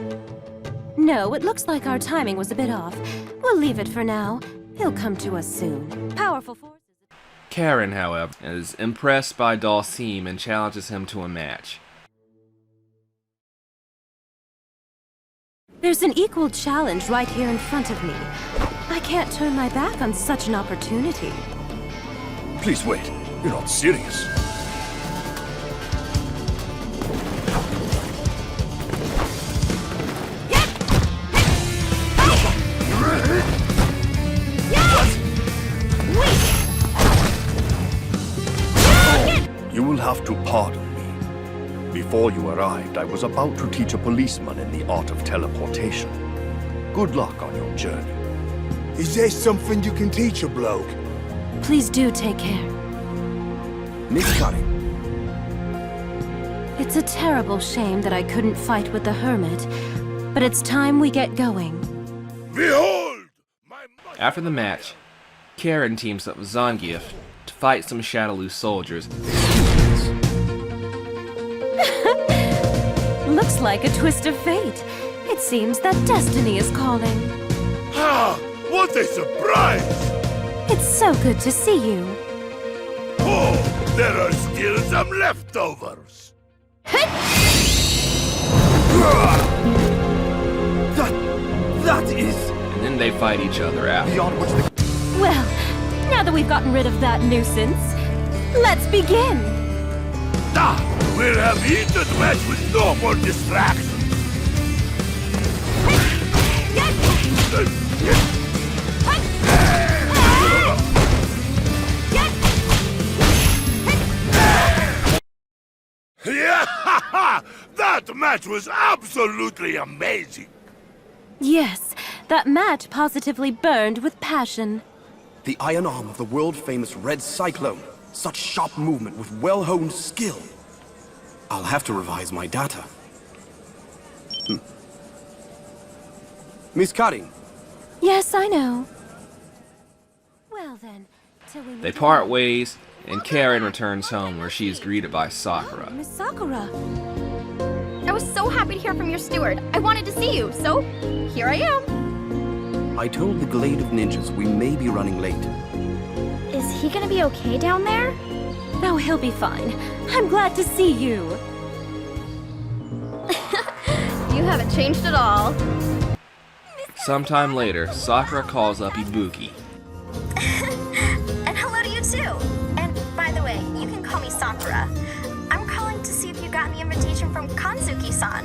No, it looks like our timing was a bit off. We'll leave it for now. He'll come to us soon. Powerful forces. Karin, however, is impressed by Dhalsim and challenges him to a match. There's an equal challenge right here in front of me. I can't turn my back on such an opportunity. Please wait. You're not serious. You will have to pardon me. Before you arrived, I was about to teach a policeman in the art of teleportation. Good luck on your journey. Is there something you can teach a bloke? Please do take care. Necalli. It's a terrible shame that I couldn't fight with the hermit, but it's time we get going. Behold! After the match, Karin teams up with Zangeif to fight some Shadaloo soldiers. Looks like a twist of fate. It seems that destiny is calling. Ah, what a surprise! It's so good to see you. Oh, there are still some leftovers. That is... And then they fight each other out. Beyond which the... Well, now that we've gotten rid of that nuisance, let's begin. We'll have heated match with no more distractions. Yeah, that match was absolutely amazing. Yes, that match positively burned with passion. The iron arm of the world-famous Red Cyclone. Such sharp movement with well-honed skill. I'll have to revise my data. Miss Karin. Yes, I know. Well then, till we They part ways, and Karin returns home where she is greeted by Sakura. Miss Sakura. I was so happy to hear from your steward. I wanted to see you, so here I am. I told the Glade of Ninjas we may be running late. Is he gonna be okay down there? No, he'll be fine. I'm glad to see you. You haven't changed at all. Sometime later, Sakura calls up Ibuki. And hello to you too. And by the way, you can call me Sakura. I'm calling to see if you got the invitation from Kanzuki-san.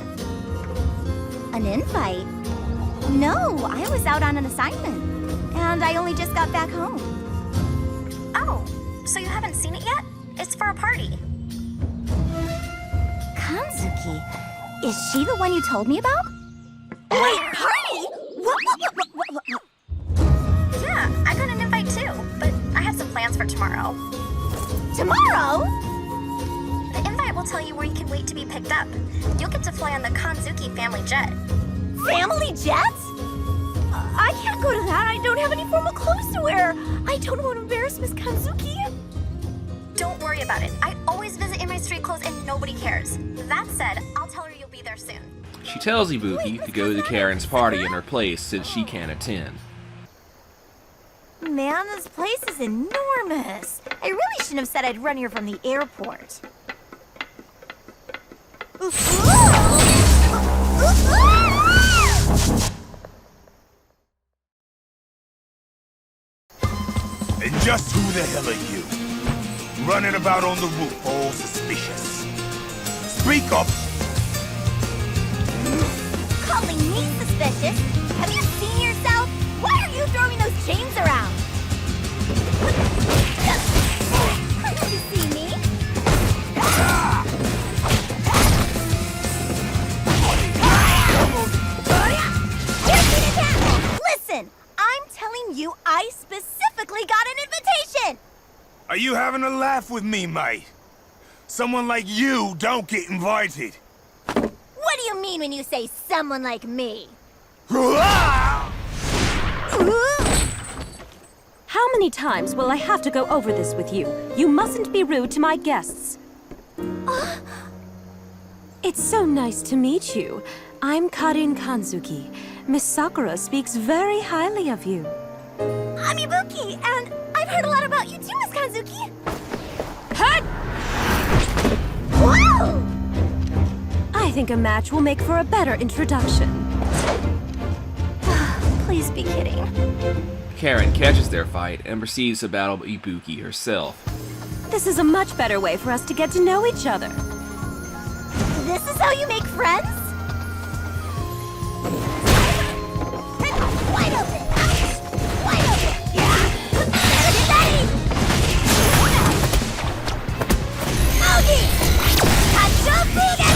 An invite? No, I was out on an assignment. And I only just got back home. Oh, so you haven't seen it yet? It's for a party. Kanzuki? Is she the one you told me about? Wait, party? What? Yeah, I got an invite too, but I have some plans for tomorrow. can't wait to be picked up. You'll get to fly on the Kanzuki family jet. Family jets? I can't go to that. I don't have any formal clothes to wear. I don't want to embarrass Miss Kanzuki. Don't worry about it. I always visit in my street clothes and nobody cares. That said, I'll tell her you'll be there soon. She tells Ibuki to go to Karin's party in her place since she can't attend. Man, this place is enormous. I really shouldn't have said I'd run here from the airport. And just who the hell are you? Running about on the roof, all suspicious. Speak up! Calling me suspicious? Have you seen yourself? Why are you throwing those chains around? You see me? Listen, I'm telling you, I specifically got an invitation! Are you having a laugh with me, mate? Someone like you don't get invited. What do you mean when you say someone like me? How many times will I have to go over this with you? You mustn't be rude to my guests. It's so nice to meet you. I'm Karin Kanzuki. Miss Sakura speaks very highly of you. I'm Ibuki, and I've heard a lot about you too, Miss Kanzuki. Hut! Whoa! I think a match will make for a better introduction. Please be kidding. Karin catches their fight and proceeds to battle Ibuki herself. This is a much better way for us to get to know each other. This is how you make friends? Wide open! Wide open! Ready! Ogie! Hachobugen!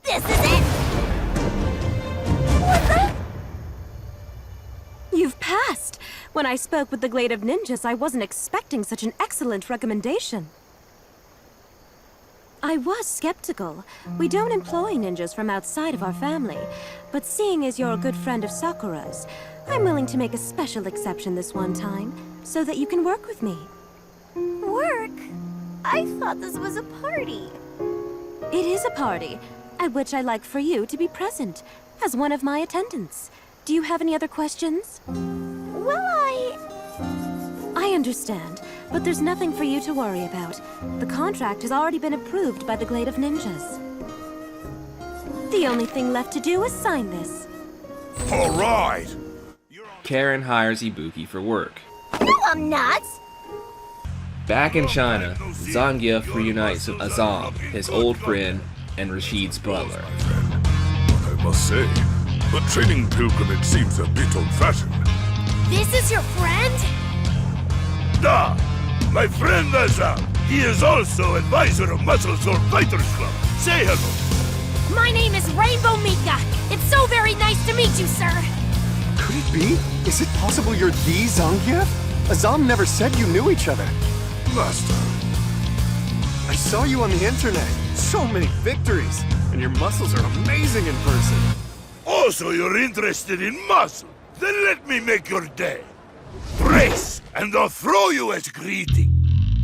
This is it! What's that? You've passed. When I spoke with the Glade of Ninjas, I wasn't expecting such an excellent recommendation. I was skeptical. We don't employ ninjas from outside of our family. But seeing as you're a good friend of Sakura's, I'm willing to make a special exception this one time, so that you can work with me. Work? I thought this was a party. It is a party, at which I'd like for you to be present, as one of my attendants. Do you have any other questions? Well, I understand, but there's nothing for you to worry about. The contract has already been approved by the Glade of Ninjas. The only thing left to do is sign this. All right! Karin hires Ibuki for work. No, I'm not! Back in China, Zangeif reunites with Azam, his old friend, and Rashid's butler. I must say, the training pilgrimage seems a bit old-fashioned. This is your friend? Da! My friend Azam! He is also advisor of Muscle Sword Fighters Club. Say hello! My name is R.Mika. It's so very nice to meet you, sir. Could it be? Is it possible you're the Zangeif? Azam never said you knew each other. Master. I saw you on the internet. So many victories. And your muscles are amazing in person. Also, you're interested in muscle? Then let me make your day. Brace, and I'll throw you as greeting.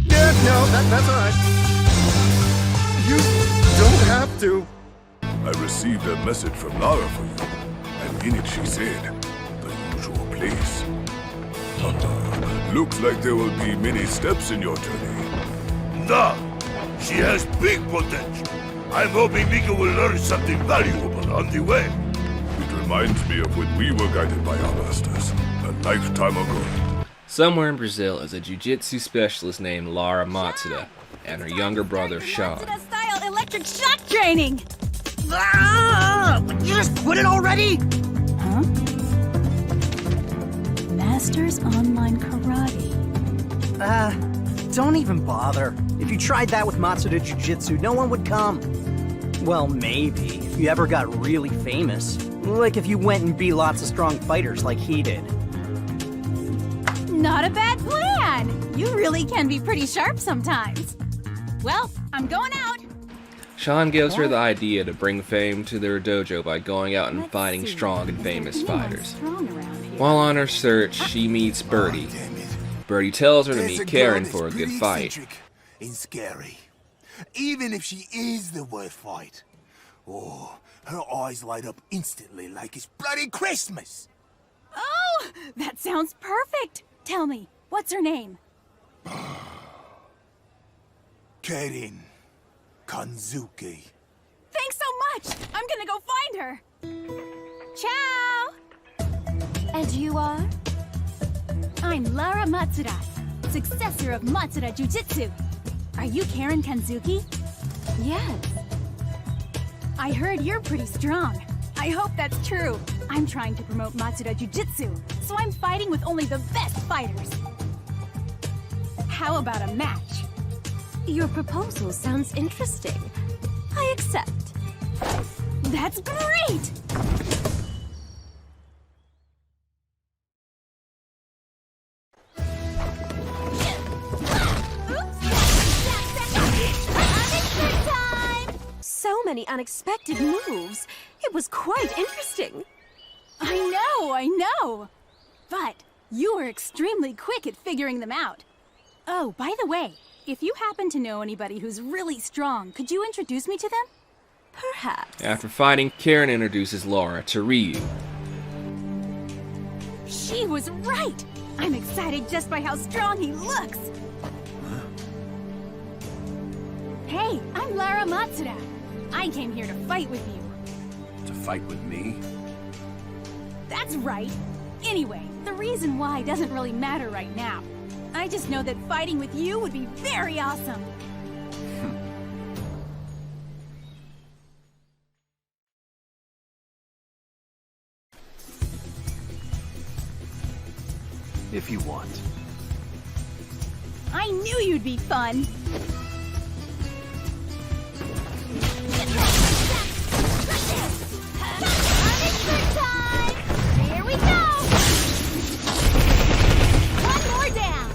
Yeah, no, that's all right. You don't have to. I received a message from Lara for you, and in it she said, the usual place. Looks like there will be many steps in your journey. Nah, she has big potential. I'm hoping Mika will learn something valuable on the way. It reminds me of when we were guided by our masters, a lifetime ago. Somewhere in Brazil is a jiu-jitsu specialist named Lara Matsuda and her younger brother Sean. Matsuda-style electric shock training! You just quit it already? Huh? Masters Online Karate. Don't even bother. If you tried that with Matsuda Jiu-Jitsu, no one would come. Well, maybe, if you ever got really famous. Like if you went and beat lots of strong fighters like he did. Not a bad plan! You really can be pretty sharp sometimes. Well, I'm going out. Sean gives her the idea to bring fame to their dojo by going out and finding strong and famous fighters. While on her search, she meets Birdie. Birdie tells her to meet Karin for a good fight. And scary. Even if she is the worst fight. Oh, her eyes light up instantly like it's bloody Christmas. Oh, that sounds perfect. Tell me, what's her name? Karin Kanzuki. Thanks so much. I'm gonna go find her. Ciao. And you are? I'm Lara Matsuda, successor of Matsuda Jujitsu. Are you Karin Kanzuki? Yes. I heard you're pretty strong. I hope that's true. I'm trying to promote Matsuda Jujitsu, so I'm fighting with only the best fighters. How about a match? Your proposal sounds interesting. I accept. That's great! So many unexpected moves. It was quite interesting. I know. But you were extremely quick at figuring them out. Oh, by the way, if you happen to know anybody who's really strong, could you introduce me to them? Perhaps. After fighting, Karin introduces Laura to Ryu. She was right! I'm excited just by how strong he looks! Hey, I'm Lara Matsuda. I came here to fight with you. To fight with me? That's right. Anyway, the reason why doesn't really matter right now. I just know that fighting with you would be very awesome. If you want. I knew you'd be fun. Here we go! One more down!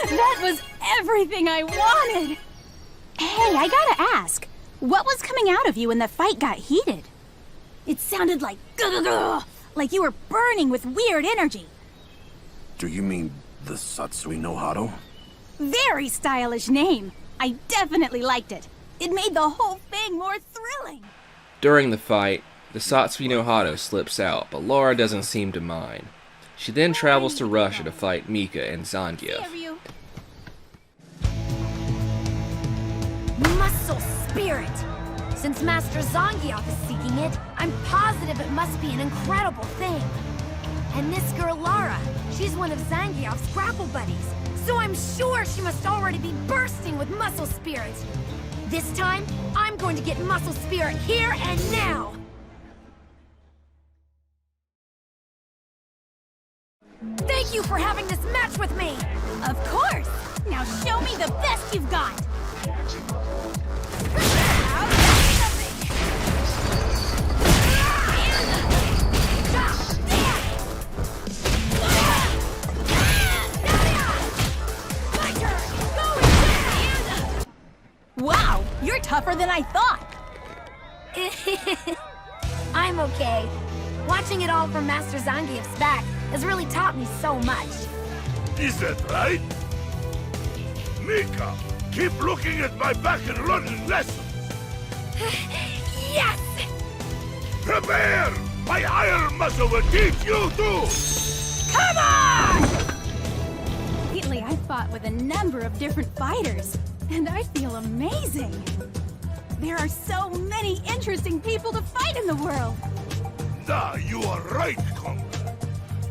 That was everything I wanted! Hey, I gotta ask, what was coming out of you when the fight got heated? It sounded like like you were burning with weird energy. Do you mean the Satsui no Hado? Very stylish name. I definitely liked it. It made the whole thing more thrilling. During the fight, the Satsui no Hado slips out, but Laura doesn't seem to mind. She then travels to Russia to fight Mika and Zangeif. Muscle spirit! Since Master Zangeif is seeking it, I'm positive it must be an incredible thing. And this girl Lara, she's one of Zangeif's grapple buddies, so I'm sure she must already be bursting with muscle spirit. This time, I'm going to get muscle spirit here and now! Thank you for having this match with me! Of course! Now show me the best you've got! Wow, you're tougher than I thought! I'm okay. Watching it all from Master Zangeif's back has really taught me so much. Is that right? Mika, keep looking at my back and learning lessons. Yes! Prepare! My iron muscle will teach you too! Come on! Lately, I fought with a number of different fighters, and I feel amazing. There are so many interesting people to fight in the world. Ah, you are right, Conqueror.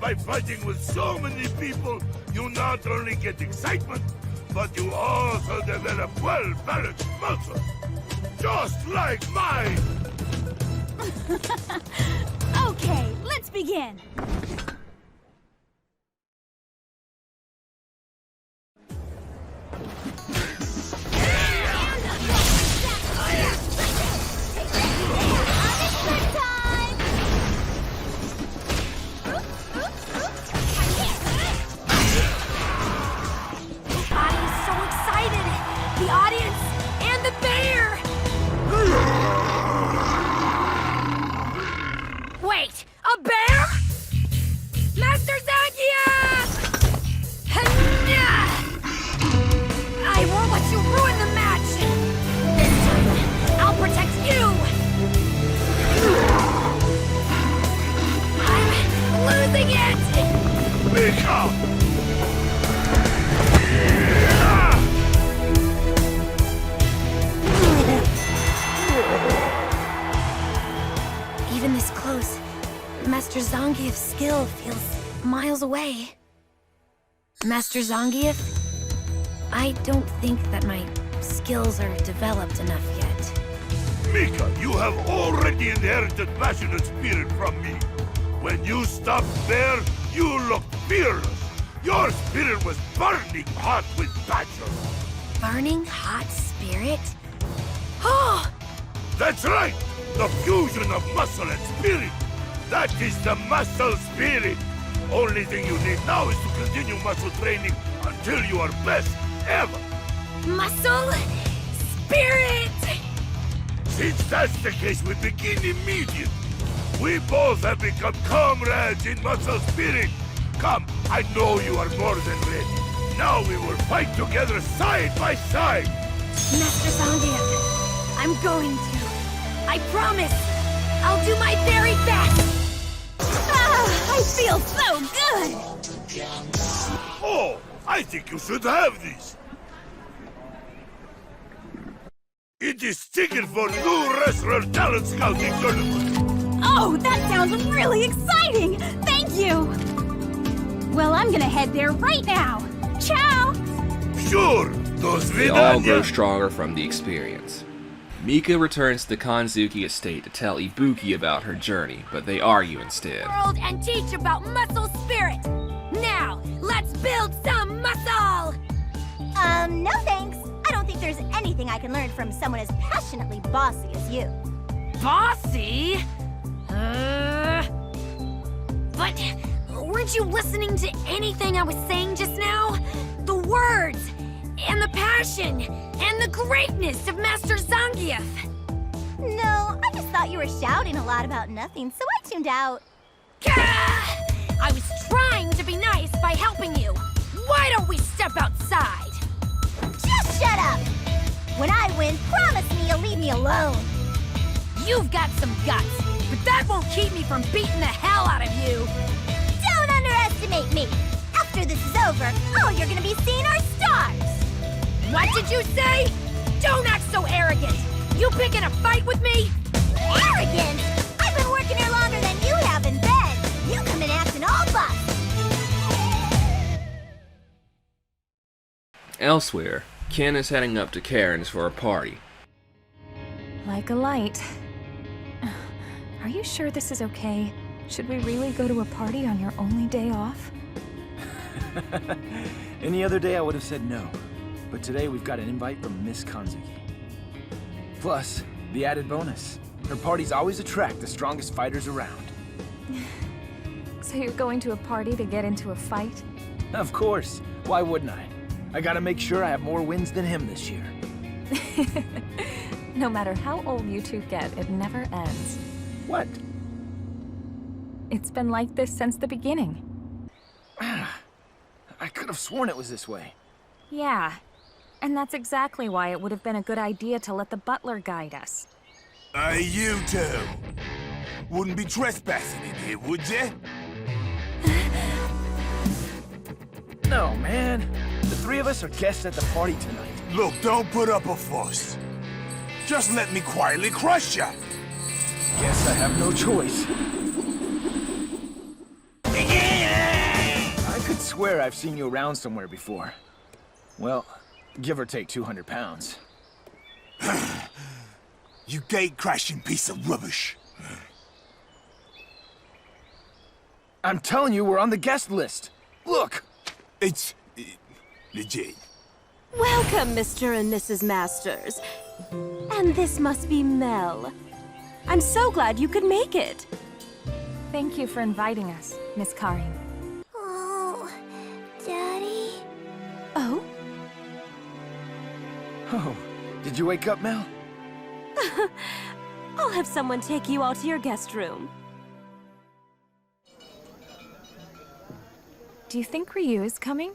By fighting with so many people, you not only get excitement, but you also develop well-balanced muscle. Just like mine! Okay, let's begin. Wait, a bear? Master Zangeif! I won't let you ruin the match! This time, I'll protect you! I'm losing it! Mika! Even this close, Master Zangeif's skill feels miles away. Master Zangeif, I don't think that my skills are developed enough yet. Mika, you have already inherited passionate spirit from me. When you stopped there, you looked fearless. Your spirit was burning hot with passion. Burning hot spirit? Oh! That's right! The fusion of muscle and spirit! That is the muscle spirit! Only thing you need now is to continue muscle training until you are best ever! Muscle? Spirit! Since that's the case, we begin immediately. We both have become comrades in muscle spirit. Come, I know you are more than ready. Now we will fight together side by side. Master Zangeif, I'm going to. I promise! I'll do my very best! Ah, I feel so good! Oh, I think you should have this. It is ticket for new wrestler talent scouting tournament. Oh, that sounds really exciting! Thank you! Well, I'm gonna head there right now. Ciao! Sure, they all grow stronger from the experience. Mika returns to the Kanzuki estate to tell Ibuki about her journey, but they argue instead. World and teach about muscle spirit! Now, let's build some muscle! No thanks. I don't think there's anything I can learn from someone as passionately bossy as you. Bossy? But weren't you listening to anything I was saying just now? The words, and the passion, and the greatness of Master Zangeif. No, I just thought you were shouting a lot about nothing, so I tuned out. I was trying to be nice by helping you. Why don't we step outside? Just shut up! When I win, promise me you'll leave me alone. You've got some guts, but that won't keep me from beating the hell out of you. Don't underestimate me. After this is over, all you're gonna be seeing are stars. What did you say? Don't act so arrogant. You picking a fight with me? Arrogant? I've been working here longer than you have in bed. You come in acting all buff. Elsewhere, Ken is heading up to Karin's for a party. Like a light. Are you sure this is okay? Should we really go to a party on your only day off? Any other day I would have said no. But today we've got an invite from Miss Kanzuki. Plus, the added bonus. Her parties always attract the strongest fighters around. So you're going to a party to get into a fight? Of course. Why wouldn't I? I gotta make sure I have more wins than him this year. No matter how old you two get, it never ends. What? It's been like this since the beginning. I could have sworn it was this way. Yeah. And that's exactly why it would have been a good idea to let the butler guide us. Hey, you two. Wouldn't be trespassing in here, would you? No, man. The three of us are guests at the party tonight. Look, don't put up a fuss. Just let me quietly crush ya. Guess I have no choice. I could swear I've seen you around somewhere before. Well, give or take 200 pounds. You gate-crashing piece of rubbish. I'm telling you, we're on the guest list. Look! It's legit. Welcome, Mr. and Mrs. Masters. And this must be Mel. I'm so glad you could make it. Thank you for inviting us, Miss Karin. Oh, Daddy? Oh? Oh, did you wake up, Mel? I'll have someone take you all to your guest room. Do you think Ryu is coming?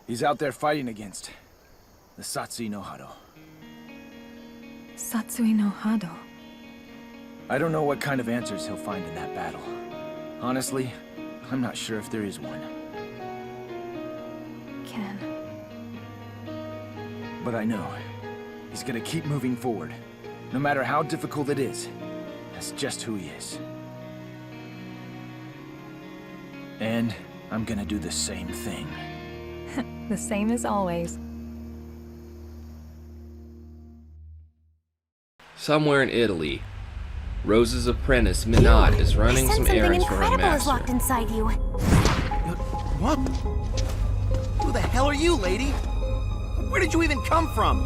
He's out there fighting against the Satsui no Hado. Satsui no Hado. I don't know what kind of answers he'll find in that battle. Honestly, I'm not sure if there is one. Ken. But I know he's gonna keep moving forward. No matter how difficult it is. That's just who he is. And I'm gonna do the same thing. The same as always. Somewhere in Italy, Rose's apprentice, Menat, is running some errands for her Something incredible is master. locked inside you. What? Who the hell are you, lady? Where did you even come from?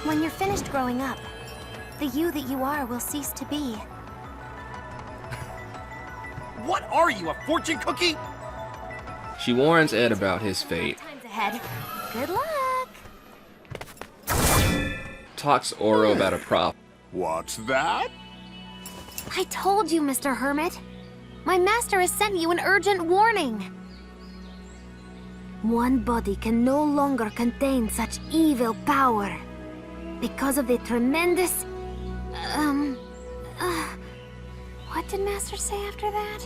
When you're finished growing up, the you that you are will cease to be. What are you, a fortune cookie? She warns Ed about his fate, Time's ahead. Good luck. talks to Oro about a prop. What's that? I told you, Mr. Hermit. My master has sent you an urgent warning. One body can no longer contain such evil power. Because of the tremendous... what did Master say after that?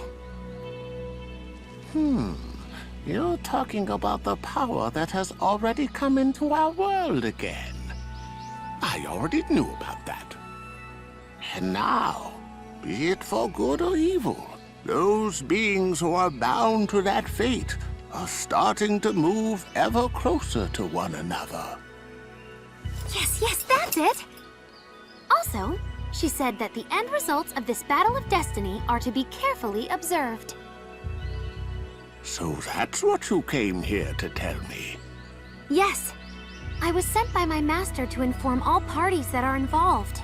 You're talking about the power that has already come into our world again. I already knew about that. And now, be it for good or evil, those beings who are bound to that fate are starting to move ever closer to one another. Yes, that's it! Also, she said that the end results of this battle of destiny are to be carefully observed. So that's what you came here to tell me? Yes. I was sent by my master to inform all parties that are involved.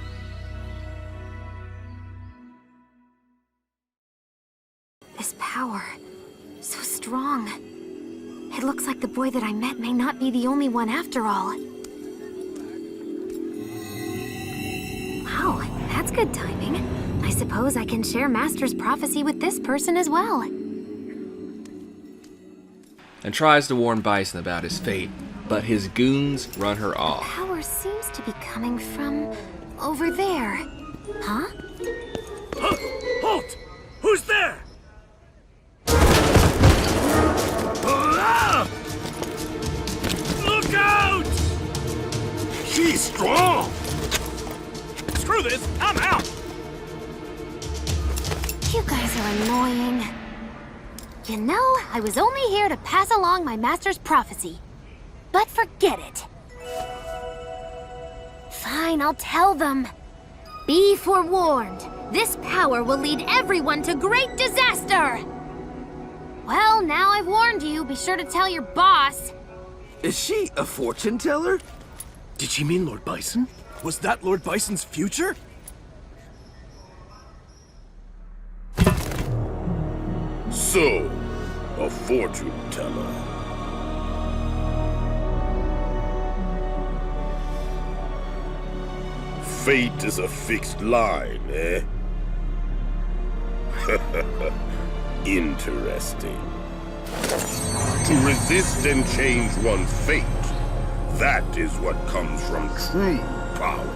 This power, so strong. It looks like the boy that I met may not be the only one after all. Wow, that's good timing. I suppose I can share Master's prophecy with this person as well. And tries to warn Bison about his fate, but his goons run her off. Power seems to be coming from over there. Huh? Halt! Who's there? Look out! She's strong! Screw this! I'm out! You guys are annoying. You know, I was only here to pass along my master's prophecy. But forget it. Fine, I'll tell them. Be forewarned. This power will lead everyone to great disaster! Well, now I've warned you. Be sure to tell your boss. Is she a fortune teller? Did she mean Lord Bison? Was that Lord Bison's future? So, a fortune teller. Fate is a fixed line, eh? Interesting. To resist and change one's fate, that is what comes from true power.